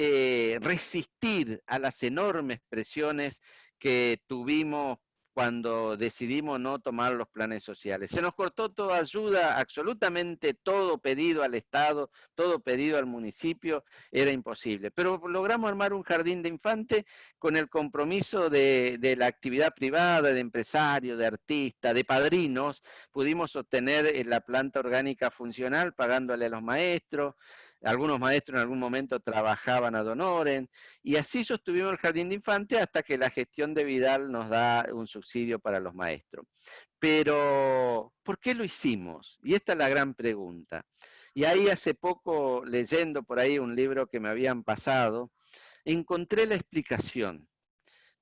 resistir a las enormes presiones que tuvimos cuando decidimos no tomar los planes sociales? Se nos cortó toda ayuda, absolutamente todo pedido al Estado, todo pedido al municipio, era imposible. Pero logramos armar un jardín de infantes con el compromiso de la actividad privada, de empresarios, de artistas, de padrinos. Pudimos obtener la planta orgánica funcional pagándole a los maestros. Algunos maestros en algún momento trabajaban ad honorem, y así sostuvimos el jardín de infantes hasta que la gestión de Vidal nos da un subsidio para los maestros. Pero, ¿por qué lo hicimos? Y esta es la gran pregunta. Y ahí hace poco, leyendo por ahí un libro que me habían pasado, encontré la explicación.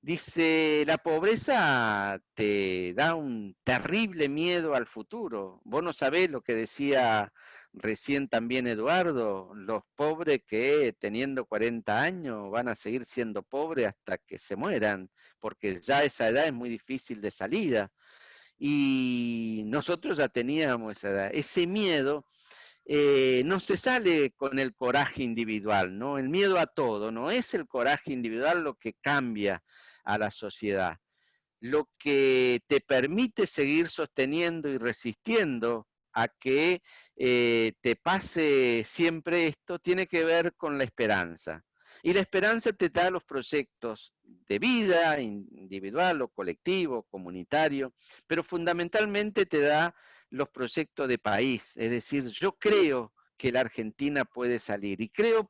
Dice, la pobreza te da un terrible miedo al futuro. Vos no sabés lo que decía recién también Eduardo, los pobres que teniendo 40 años van a seguir siendo pobres hasta que se mueran, porque ya esa edad es muy difícil de salida. Y nosotros ya teníamos esa edad. Ese miedo no se sale con el coraje individual, ¿no? El miedo a todo, no es el coraje individual lo que cambia a la sociedad. Lo que te permite seguir sosteniendo y resistiendo a que te pase siempre esto tiene que ver con la esperanza. Y la esperanza te da los proyectos de vida, individual o colectivo, comunitario, pero fundamentalmente te da los proyectos de país. Es decir, yo creo que la Argentina puede salir. Y creo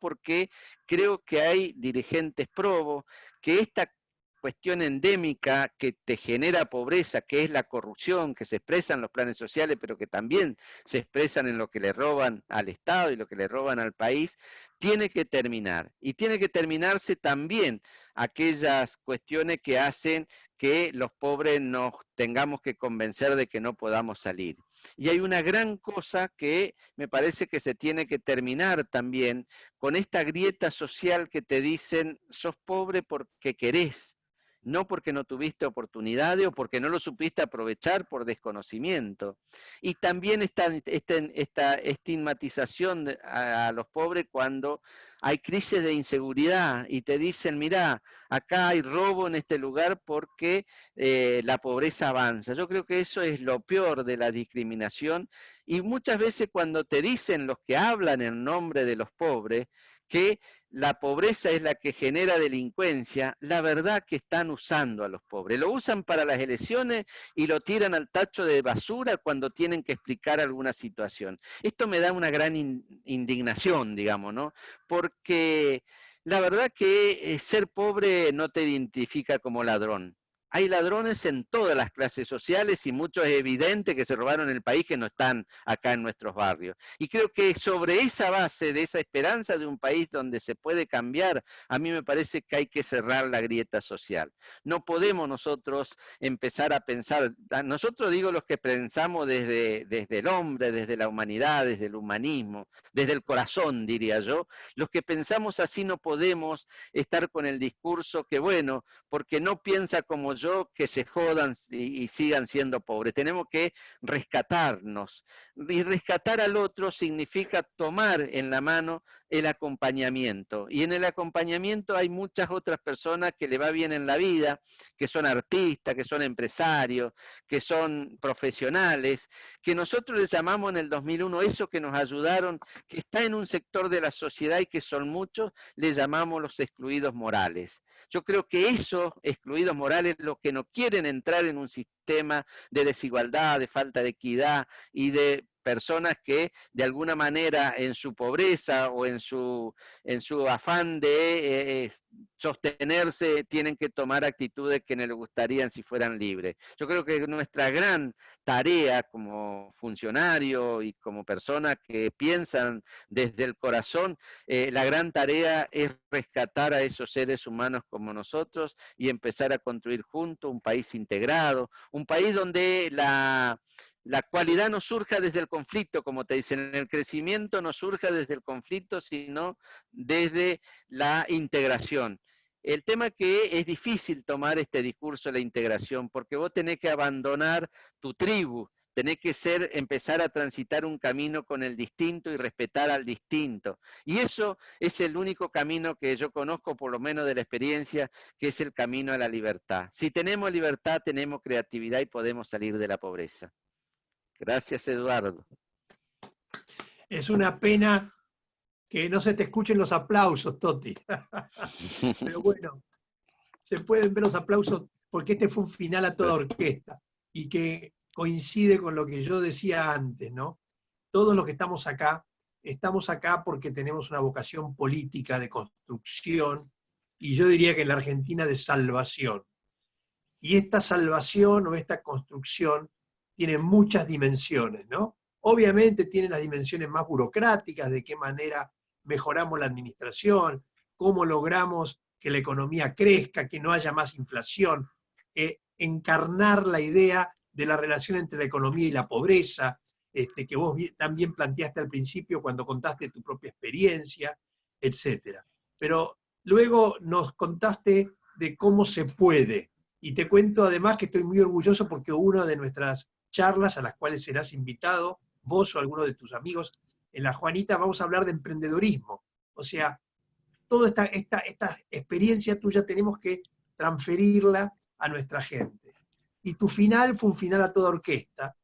que hay dirigentes probos, que esta cuestión endémica que te genera pobreza, que es la corrupción, que se expresa en los planes sociales, pero que también se expresan en lo que le roban al Estado y lo que le roban al país, tiene que terminar. Y tiene que terminarse también aquellas cuestiones que hacen que los pobres nos tengamos que convencer de que no podamos salir. Y hay una gran cosa que me parece que se tiene que terminar también con esta grieta social que te dicen, sos pobre porque querés, no porque no tuviste oportunidades o porque no lo supiste aprovechar por desconocimiento. Y también esta estigmatización a los pobres cuando hay crisis de inseguridad y te dicen, mirá, acá hay robo en este lugar porque la pobreza avanza. Yo creo que eso es lo peor de la discriminación, y muchas veces cuando te dicen los que hablan en nombre de los pobres que la pobreza es la que genera delincuencia, la verdad que están usando a los pobres. Lo usan para las elecciones y lo tiran al tacho de basura cuando tienen que explicar alguna situación. Esto me da una gran indignación, digamos, ¿no? Porque la verdad que ser pobre no te identifica como ladrón. Hay ladrones en todas las clases sociales y muchos es evidente que se robaron el país que no están acá en nuestros barrios. Y creo que sobre esa base de esa esperanza de un país donde se puede cambiar, a mí me parece que hay que cerrar la grieta social. No podemos nosotros empezar a pensar, nosotros digo los que pensamos desde el hombre, desde la humanidad, desde el humanismo, desde el corazón, diría yo, los que pensamos así no podemos estar con el discurso que, bueno, porque no piensa como yo, que se jodan y sigan siendo pobres. Tenemos que rescatarnos. Y rescatar al otro significa tomar en la mano el acompañamiento. Y en el acompañamiento hay muchas otras personas que le va bien en la vida, que son artistas, que son empresarios, que son profesionales, que nosotros les llamamos en el 2001, eso que nos ayudaron, que está en un sector de la sociedad y que son muchos, les llamamos los excluidos morales. Yo creo que esos excluidos morales, los que no quieren entrar en un sistema de desigualdad, de falta de equidad y de personas que de alguna manera en su pobreza o en su afán de sostenerse tienen que tomar actitudes que no les gustarían si fueran libres. Yo creo que nuestra gran tarea como funcionario y como personas que piensan desde el corazón, la gran tarea es rescatar a esos seres humanos como nosotros y empezar a construir juntos un país integrado, un país donde la cualidad no surja desde el conflicto, como te dicen, el crecimiento no surja desde el conflicto, sino desde la integración. El tema que es difícil tomar este discurso de la integración, porque vos tenés que abandonar tu tribu, tenés que empezar a transitar un camino con el distinto y respetar al distinto. Y eso es el único camino que yo conozco, por lo menos de la experiencia, que es el camino a la libertad. Si tenemos libertad, tenemos creatividad y podemos salir de la pobreza. Gracias, Eduardo. Es una pena que no se te escuchen los aplausos, Toti. Pero bueno, se pueden ver los aplausos porque este fue un final a toda orquesta y que coincide con lo que yo decía antes, ¿no? Todos los que estamos acá porque tenemos una vocación política de construcción y yo diría que en la Argentina de salvación. Y esta salvación o esta construcción tiene muchas dimensiones, ¿no? Obviamente tiene las dimensiones más burocráticas, de qué manera mejoramos la administración, cómo logramos que la economía crezca, que no haya más inflación, encarnar la idea de la relación entre la economía y la pobreza, que vos también planteaste al principio cuando contaste tu propia experiencia, etc. Pero luego nos contaste de cómo se puede. Y te cuento además que estoy muy orgulloso porque una de nuestras charlas a las cuales serás invitado, vos o alguno de tus amigos, en la Juanita vamos a hablar de emprendedorismo. O sea, toda esta experiencia tuya tenemos que transferirla a nuestra gente. Y tu final fue un final a toda orquesta,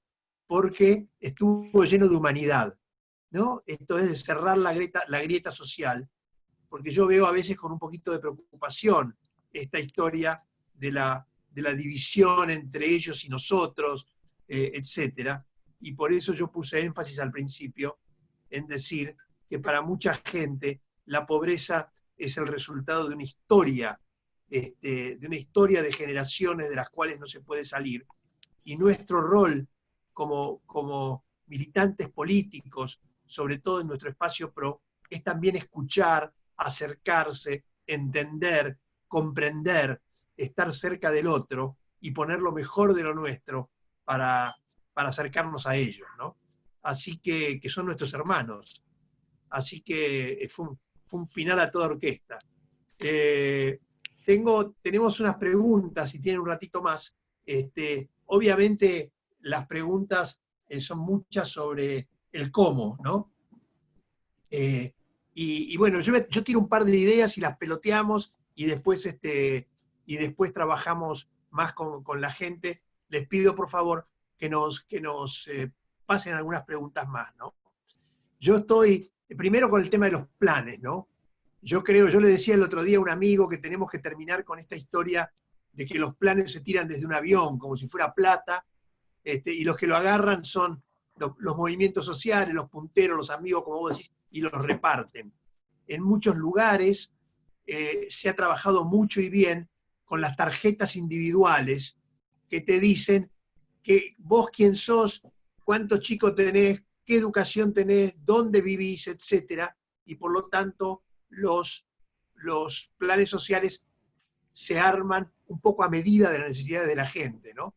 porque estuvo lleno de humanidad, ¿no? Esto es de cerrar la grieta social, porque yo veo a veces con un poquito de preocupación esta historia de la división entre ellos y nosotros, etc. Y por eso yo puse énfasis al principio en decir que para mucha gente la pobreza es el resultado de una historia, de generaciones de las cuales no se puede salir. Y nuestro rol como militantes políticos, sobre todo en nuestro espacio PRO, es también escuchar, acercarse, entender, comprender, estar cerca del otro y poner lo mejor de lo nuestro para acercarnos a ellos, ¿no? Así que son nuestros hermanos. Así que fue un final a toda orquesta. Tenemos unas preguntas, si tienen un ratito más. Obviamente las preguntas son muchas sobre el cómo, ¿no? Y bueno, yo tiro un par de ideas y las peloteamos y después trabajamos más con la gente. Les pido por favor que nos pasen algunas preguntas más, ¿no? Yo estoy primero con el tema de los planes, ¿no? Yo le decía el otro día a un amigo que tenemos que terminar con esta historia de que los planes se tiran desde un avión, como si fuera plata, y los que lo agarran son los movimientos sociales, los punteros, los amigos, como vos decís, y los reparten. En muchos lugares se ha trabajado mucho y bien con las tarjetas individuales que te dicen que vos quién sos, cuántos chicos tenés, qué educación tenés, dónde vivís, etcétera, y por lo tanto los planes sociales se arman un poco a medida de las necesidades de la gente, ¿no?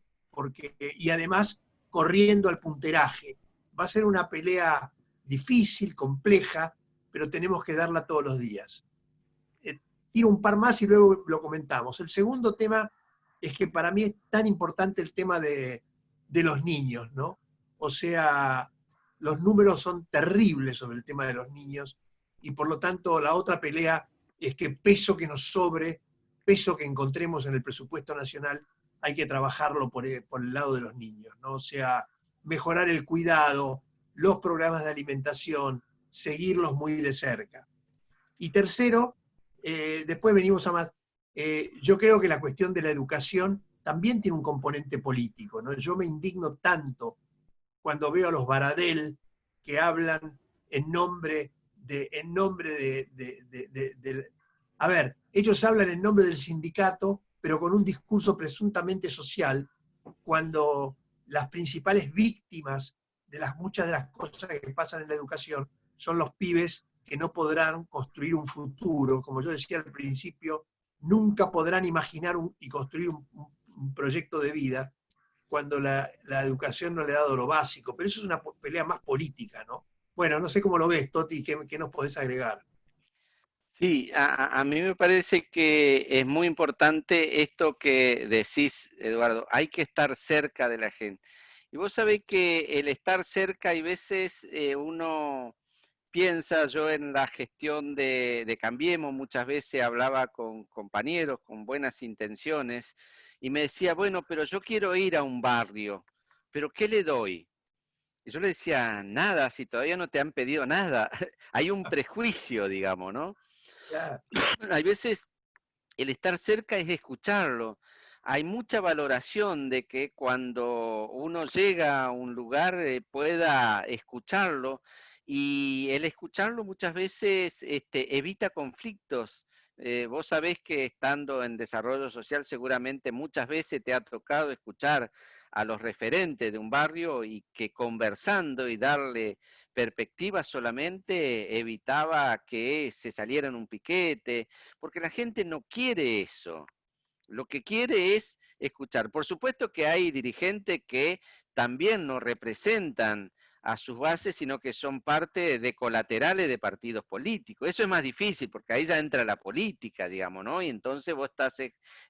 Y además corriendo al punteraje. Va a ser una pelea difícil, compleja, pero tenemos que darla todos los días. Tiro un par más y luego lo comentamos. El segundo tema es que para mí es tan importante el tema de los niños, ¿no? O sea, los números son terribles sobre el tema de los niños y por lo tanto la otra pelea es que peso que nos sobre, peso que encontremos en el presupuesto nacional, hay que trabajarlo por el lado de los niños, ¿no? O sea, mejorar el cuidado, los programas de alimentación, seguirlos muy de cerca. Y tercero, después venimos a más, yo creo que la cuestión de la educación también tiene un componente político, ¿no? Yo me indigno tanto cuando veo a los Baradel que hablan en nombre a ver, ellos hablan en nombre del sindicato, pero con un discurso presuntamente social, cuando las principales víctimas de muchas de las cosas que pasan en la educación son los pibes que no podrán construir un futuro. Como yo decía al principio, nunca podrán imaginar y construir un proyecto de vida cuando la educación no le ha dado lo básico. Pero eso es una pelea más política, ¿no? Bueno, no sé cómo lo ves, Toti, ¿qué nos podés agregar? Sí, a mí me parece que es muy importante esto que decís, Eduardo, hay que estar cerca de la gente. Y vos sabés que el estar cerca, hay veces uno piensa, yo en la gestión de Cambiemos, muchas veces hablaba con compañeros con buenas intenciones y me decía, bueno, pero yo quiero ir a un barrio, pero ¿qué le doy? Y yo le decía, nada, si todavía no te han pedido nada. Hay un prejuicio, digamos, ¿no? Ya. Hay veces el estar cerca es escucharlo. Hay mucha valoración de que cuando uno llega a un lugar pueda escucharlo y el escucharlo muchas veces evita conflictos. Vos sabés que estando en desarrollo social seguramente muchas veces te ha tocado escuchar a los referentes de un barrio y que conversando y darle perspectiva solamente evitaba que se saliera en un piquete, porque la gente no quiere eso. Lo que quiere es escuchar. Por supuesto que hay dirigentes que también no representan a sus bases, sino que son parte de colaterales de partidos políticos. Eso es más difícil, porque ahí ya entra la política, digamos, ¿no? Y entonces vos estás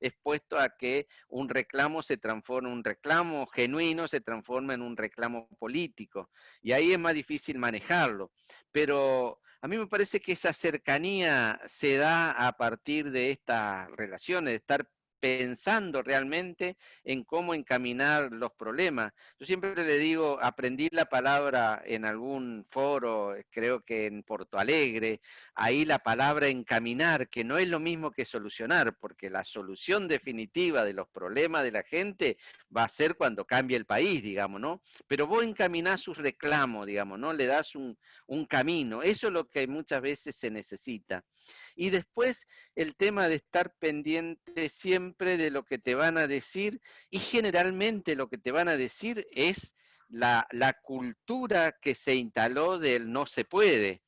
expuesto a que un reclamo se transforme, un reclamo genuino se transforma en un reclamo político. Y ahí es más difícil manejarlo. Pero a mí me parece que esa cercanía se da a partir de estas relaciones, de estar pensando realmente en cómo encaminar los problemas. Yo siempre le digo, aprendí la palabra en algún foro, creo que en Porto Alegre, ahí la palabra encaminar, que no es lo mismo que solucionar, porque la solución definitiva de los problemas de la gente va a ser cuando cambie el país, digamos, ¿no? Pero vos encaminás sus reclamos, digamos, ¿no? Le das un camino. Eso es lo que muchas veces se necesita. Y después el tema de estar pendiente siempre de lo que te van a decir, y generalmente lo que te van a decir es la cultura que se instaló del no se puede.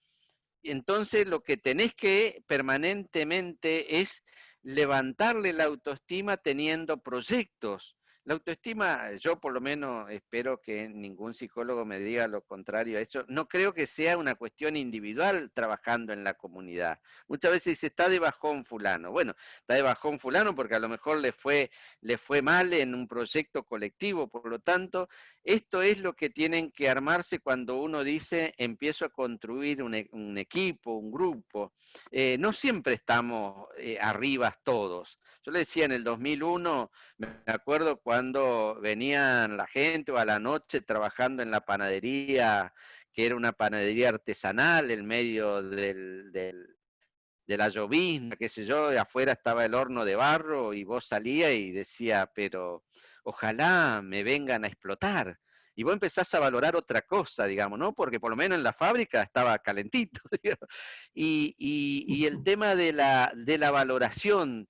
Entonces lo que tenés que permanentemente es levantarle la autoestima teniendo proyectos. La autoestima, yo por lo menos espero que ningún psicólogo me diga lo contrario a eso. No creo que sea una cuestión individual trabajando en la comunidad. Muchas veces dice, está de bajón fulano. Bueno, está de bajón fulano porque a lo mejor le fue mal en un proyecto colectivo. Por lo tanto, esto es lo que tienen que armarse cuando uno dice, empiezo a construir un equipo, un grupo. No siempre estamos arriba todos. Yo le decía en el 2001, me acuerdo cuando venían la gente o a la noche trabajando en la panadería, que era una panadería artesanal en medio de la llovizna, qué sé yo, y afuera estaba el horno de barro y vos salías y decía, pero ojalá me vengan a explotar. Y vos empezás a valorar otra cosa, digamos, ¿no? Porque por lo menos en la fábrica estaba calentito, digamos. Y el tema de la valoración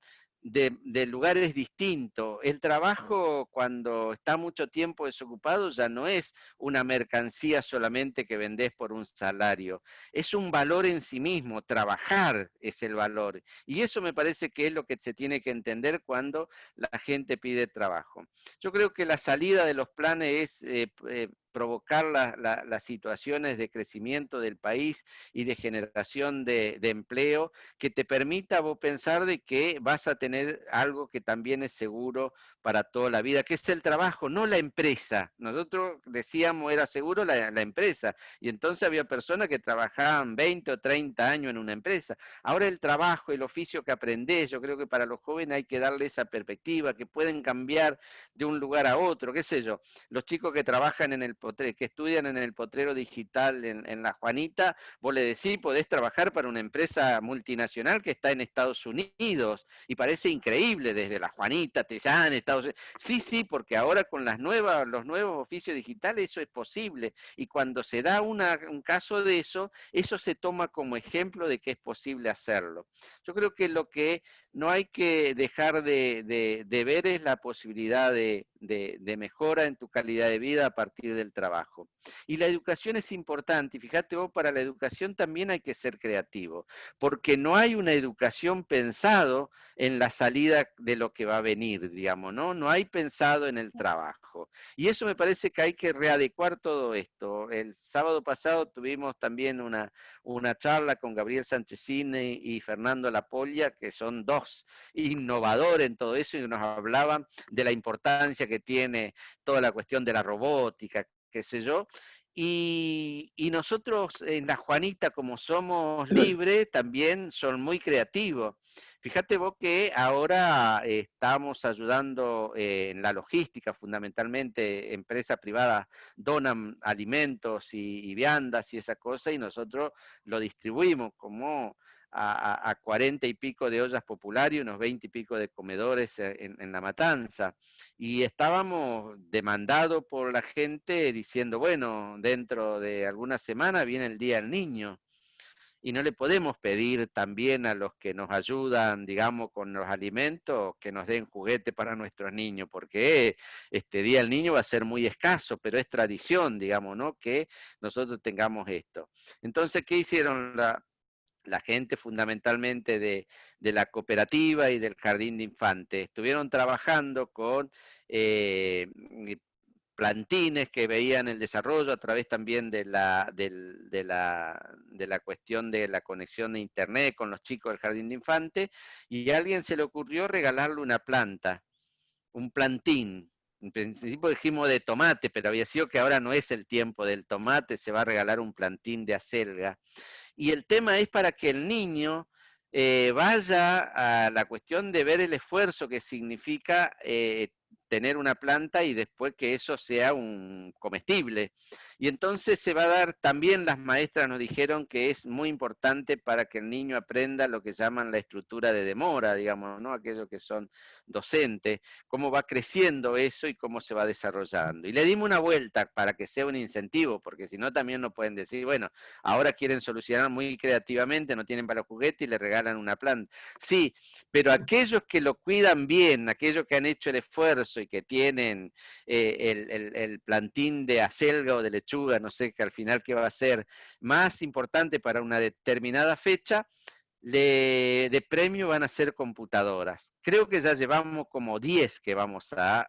de lugares distintos. El trabajo, cuando está mucho tiempo desocupado, ya no es una mercancía solamente que vendés por un salario. Es un valor en sí mismo. Trabajar es el valor. Y eso me parece que es lo que se tiene que entender cuando la gente pide trabajo. Yo creo que la salida de los planes es provocar las situaciones de crecimiento del país y de generación de empleo que te permita vos pensar de que vas a tener algo que también es seguro para toda la vida, que es el trabajo, no la empresa. Nosotros decíamos era seguro la empresa, y entonces había personas que trabajaban 20 o 30 años en una empresa. Ahora el trabajo, el oficio que aprendés, yo creo que para los jóvenes hay que darle esa perspectiva, que pueden cambiar de un lugar a otro, qué sé yo. Los chicos que trabajan en el potrero, que estudian en el potrero digital en la Juanita, vos le decís, podés trabajar para una empresa multinacional que está en Estados Unidos, y parece increíble, desde la Juanita, Tezán, Estados Unidos. Sí, sí, porque ahora con los nuevos oficios digitales eso es posible, y cuando se da un caso de eso, eso se toma como ejemplo de que es posible hacerlo. Yo creo que lo que no hay que dejar de ver es la posibilidad de mejora en tu calidad de vida a partir del trabajo. Y la educación es importante, y fíjate vos, para la educación también hay que ser creativo, porque no hay una educación pensado en la salida de lo que va a venir, digamos, ¿no? No hay pensado en el trabajo. Y eso me parece que hay que readecuar todo esto. El sábado pasado tuvimos también una charla con Gabriel Sanchezine y Fernando Lapolla, que son dos innovadores en todo eso, y nos hablaban de la importancia que tiene toda la cuestión de la robótica, qué sé yo. Y nosotros en la Juanita, como somos libres, también son muy creativos. Fíjate vos que ahora estamos ayudando en la logística, fundamentalmente empresas privadas donan alimentos y viandas y esa cosa, y nosotros lo distribuimos como a 40 y pico de ollas populares y unos 20 y pico de comedores en La Matanza. Y estábamos demandados por la gente diciendo, bueno, dentro de algunas semanas viene el Día del Niño. Y no le podemos pedir también a los que nos ayudan, digamos, con los alimentos, que nos den juguete para nuestros niños, porque este Día del Niño va a ser muy escaso, pero es tradición, digamos, ¿no? Que nosotros tengamos esto. Entonces, ¿qué hicieron la gente fundamentalmente de la cooperativa y del jardín de infantes? Estuvieron trabajando con plantines que veían el desarrollo a través también de la cuestión de la conexión de internet con los chicos del jardín de infantes, y a alguien se le ocurrió regalarle una planta, un plantín. En principio dijimos de tomate, pero había sido que ahora no es el tiempo del tomate, se va a regalar un plantín de acelga. Y el tema es para que el niño vaya a la cuestión de ver el esfuerzo que significa tener una planta y después que eso sea un comestible. Y entonces se va a dar, también las maestras nos dijeron que es muy importante para que el niño aprenda lo que llaman la estructura de demora, digamos, ¿no? Aquellos que son docentes, cómo va creciendo eso y cómo se va desarrollando. Y le dimos una vuelta para que sea un incentivo, porque si no también no pueden decir, bueno, ahora quieren solucionar muy creativamente, no tienen para los juguetes y le regalan una planta. Sí, pero aquellos que lo cuidan bien, aquellos que han hecho el esfuerzo y que tienen el plantín de acelga o de lechuga, no sé, que al final qué va a ser más importante para una determinada fecha, de premio van a ser computadoras. Creo que ya llevamos como 10 que vamos a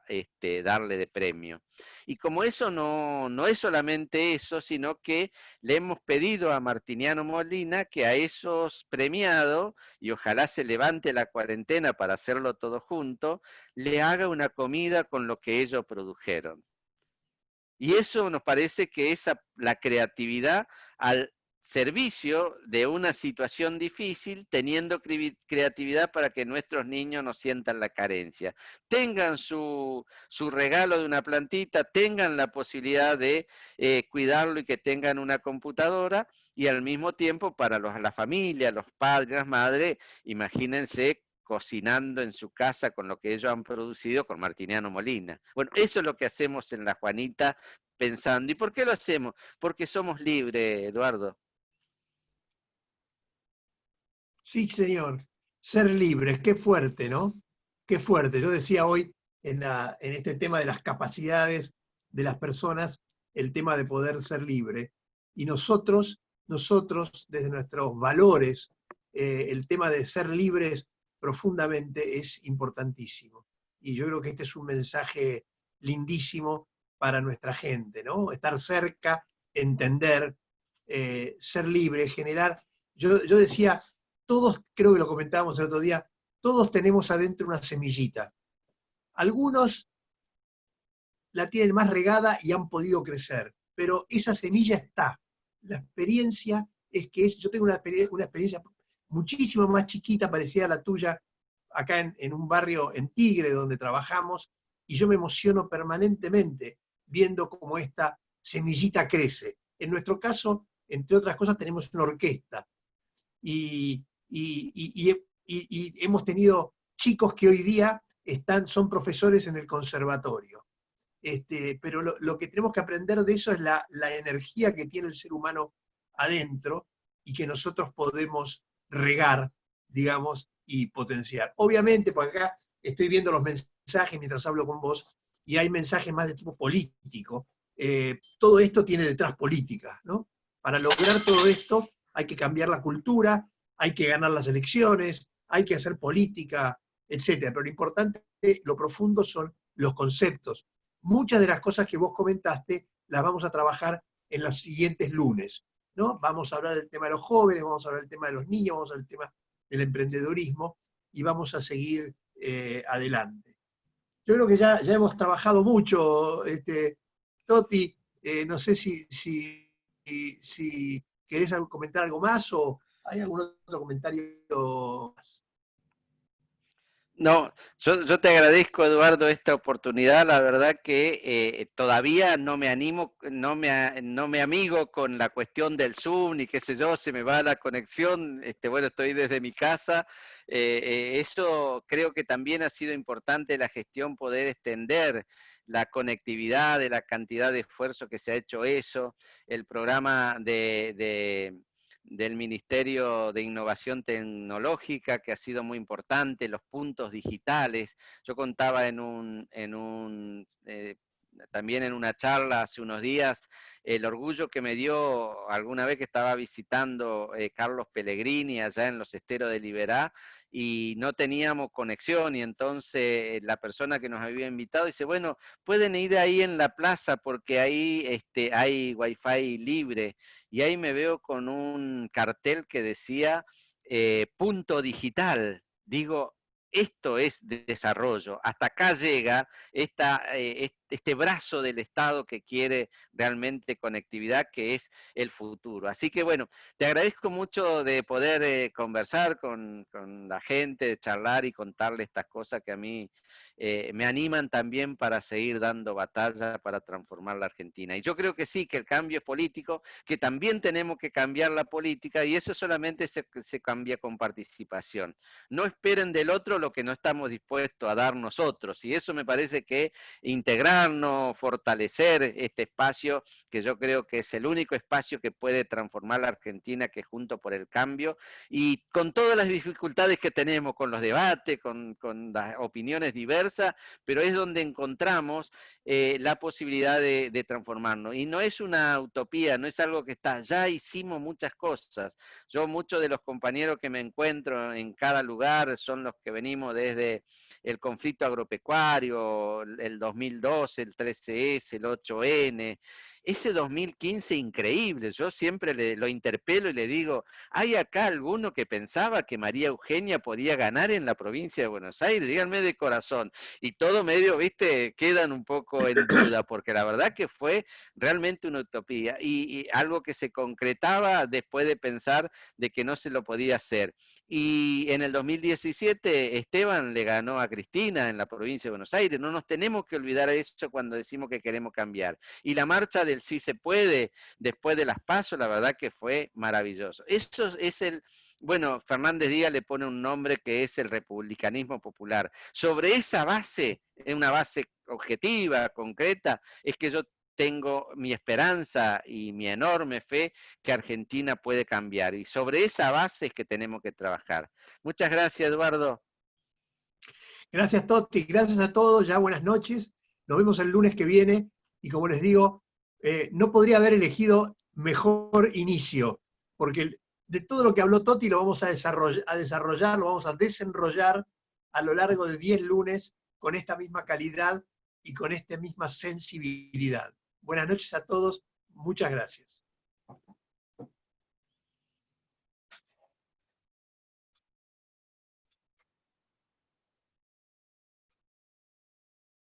darle de premio. Y como eso no es solamente eso, sino que le hemos pedido a Martiniano Molina que a esos premiados, y ojalá se levante la cuarentena para hacerlo todo junto, le haga una comida con lo que ellos produjeron. Y eso nos parece que es la creatividad al servicio de una situación difícil, teniendo creatividad para que nuestros niños no sientan la carencia. Tengan su regalo de una plantita, tengan la posibilidad de cuidarlo y que tengan una computadora, y al mismo tiempo para la familia, los padres, las madres, imagínense cocinando en su casa con lo que ellos han producido con Martiniano Molina. Bueno, eso es lo que hacemos en La Juanita pensando. ¿Y por qué lo hacemos? Porque somos libres, Eduardo. Sí, señor. Ser libres, qué fuerte, ¿no? Qué fuerte. Yo decía hoy en este tema de las capacidades de las personas, el tema de poder ser libre. Y nosotros desde nuestros valores, el tema de ser libres profundamente es importantísimo. Y yo creo que este es un mensaje lindísimo para nuestra gente, ¿no? Estar cerca, entender, ser libre, generar. Yo decía, todos, creo que lo comentábamos el otro día, todos tenemos adentro una semillita. Algunos la tienen más regada y han podido crecer, pero esa semilla está. La experiencia es que yo tengo una experiencia muchísimo más chiquita, parecida a la tuya, acá en un barrio en Tigre, donde trabajamos, y yo me emociono permanentemente viendo cómo esta semillita crece. En nuestro caso, entre otras cosas, tenemos una orquesta, y hemos tenido chicos que hoy día son profesores en el conservatorio. Pero lo que tenemos que aprender de eso es la energía que tiene el ser humano adentro y que nosotros podemos regar, digamos, y potenciar. Obviamente, por acá estoy viendo los mensajes mientras hablo con vos, y hay mensajes más de tipo político. Todo esto tiene detrás política, ¿no? Para lograr todo esto hay que cambiar la cultura, hay que ganar las elecciones, hay que hacer política, etc. Pero lo importante, lo profundo son los conceptos. Muchas de las cosas que vos comentaste las vamos a trabajar en los siguientes lunes, ¿no? Vamos a hablar del tema de los jóvenes, vamos a hablar del tema de los niños, vamos a hablar del tema del emprendedorismo y vamos a seguir adelante. Yo creo que ya hemos trabajado mucho, Toti, no sé si querés comentar algo más o hay algún otro comentario más. No, yo te agradezco, Eduardo, esta oportunidad. La verdad que todavía no me animo, no me amigo con la cuestión del Zoom, ni qué sé yo, se me va la conexión. Bueno, estoy desde mi casa. Eso creo que también ha sido importante la gestión, poder extender la conectividad, de la cantidad de esfuerzo que se ha hecho eso, el programa del Ministerio de Innovación Tecnológica, que ha sido muy importante, los puntos digitales. Yo contaba también en una charla hace unos días el orgullo que me dio alguna vez que estaba visitando Carlos Pellegrini allá en los esteros de Liberá, y no teníamos conexión, y entonces la persona que nos había invitado dice, bueno, pueden ir ahí en la plaza porque ahí hay wifi libre, y ahí me veo con un cartel que decía punto digital. Digo, esto es desarrollo, hasta acá llega este brazo del Estado que quiere realmente conectividad, que es el futuro. Así que bueno, te agradezco mucho de poder conversar con la gente, de charlar y contarle estas cosas que a mí me animan también para seguir dando batalla para transformar la Argentina. Y yo creo que sí, que el cambio es político, que también tenemos que cambiar la política, y eso solamente se cambia con participación. No esperen del otro lo que no estamos dispuestos a dar nosotros, y eso me parece que integrarnos, fortalecer este espacio, que yo creo que es el único espacio que puede transformar la Argentina, que es Juntos por el Cambio, y con todas las dificultades que tenemos, con los debates, con las opiniones diversas, pero es donde encontramos la posibilidad de transformarnos. Y no es una utopía, no es algo que está, ya hicimos muchas cosas. Yo, muchos de los compañeros que me encuentro en cada lugar son los que venimos desde el conflicto agropecuario, el 2012, el 13S, el 8N, ese 2015 increíble. Yo siempre lo interpelo y le digo, ¿hay acá alguno que pensaba que María Eugenia podía ganar en la provincia de Buenos Aires? Díganme de corazón. Y todo medio, viste, quedan un poco en duda, porque la verdad que fue realmente una utopía y algo que se concretaba después de pensar de que no se lo podía hacer. Y en el 2017 Esteban le ganó a Cristina en la provincia de Buenos Aires. No nos tenemos que olvidar eso cuando decimos que queremos cambiar. Y la marcha del Sí se puede, después de las PASO, la verdad que fue maravilloso. Eso es bueno, Fernández Díaz le pone un nombre que es el republicanismo popular. Sobre esa base, una base objetiva, concreta, es que yo tengo mi esperanza y mi enorme fe que Argentina puede cambiar. Y sobre esa base es que tenemos que trabajar. Muchas gracias, Eduardo. Gracias, Toti, gracias a todos, ya buenas noches. Nos vemos el lunes que viene y como les digo, no podría haber elegido mejor inicio, porque de todo lo que habló Toti lo vamos a desarrollar, lo vamos a desenrollar a lo largo de 10 lunes con esta misma calidad y con esta misma sensibilidad. Buenas noches a todos, muchas gracias.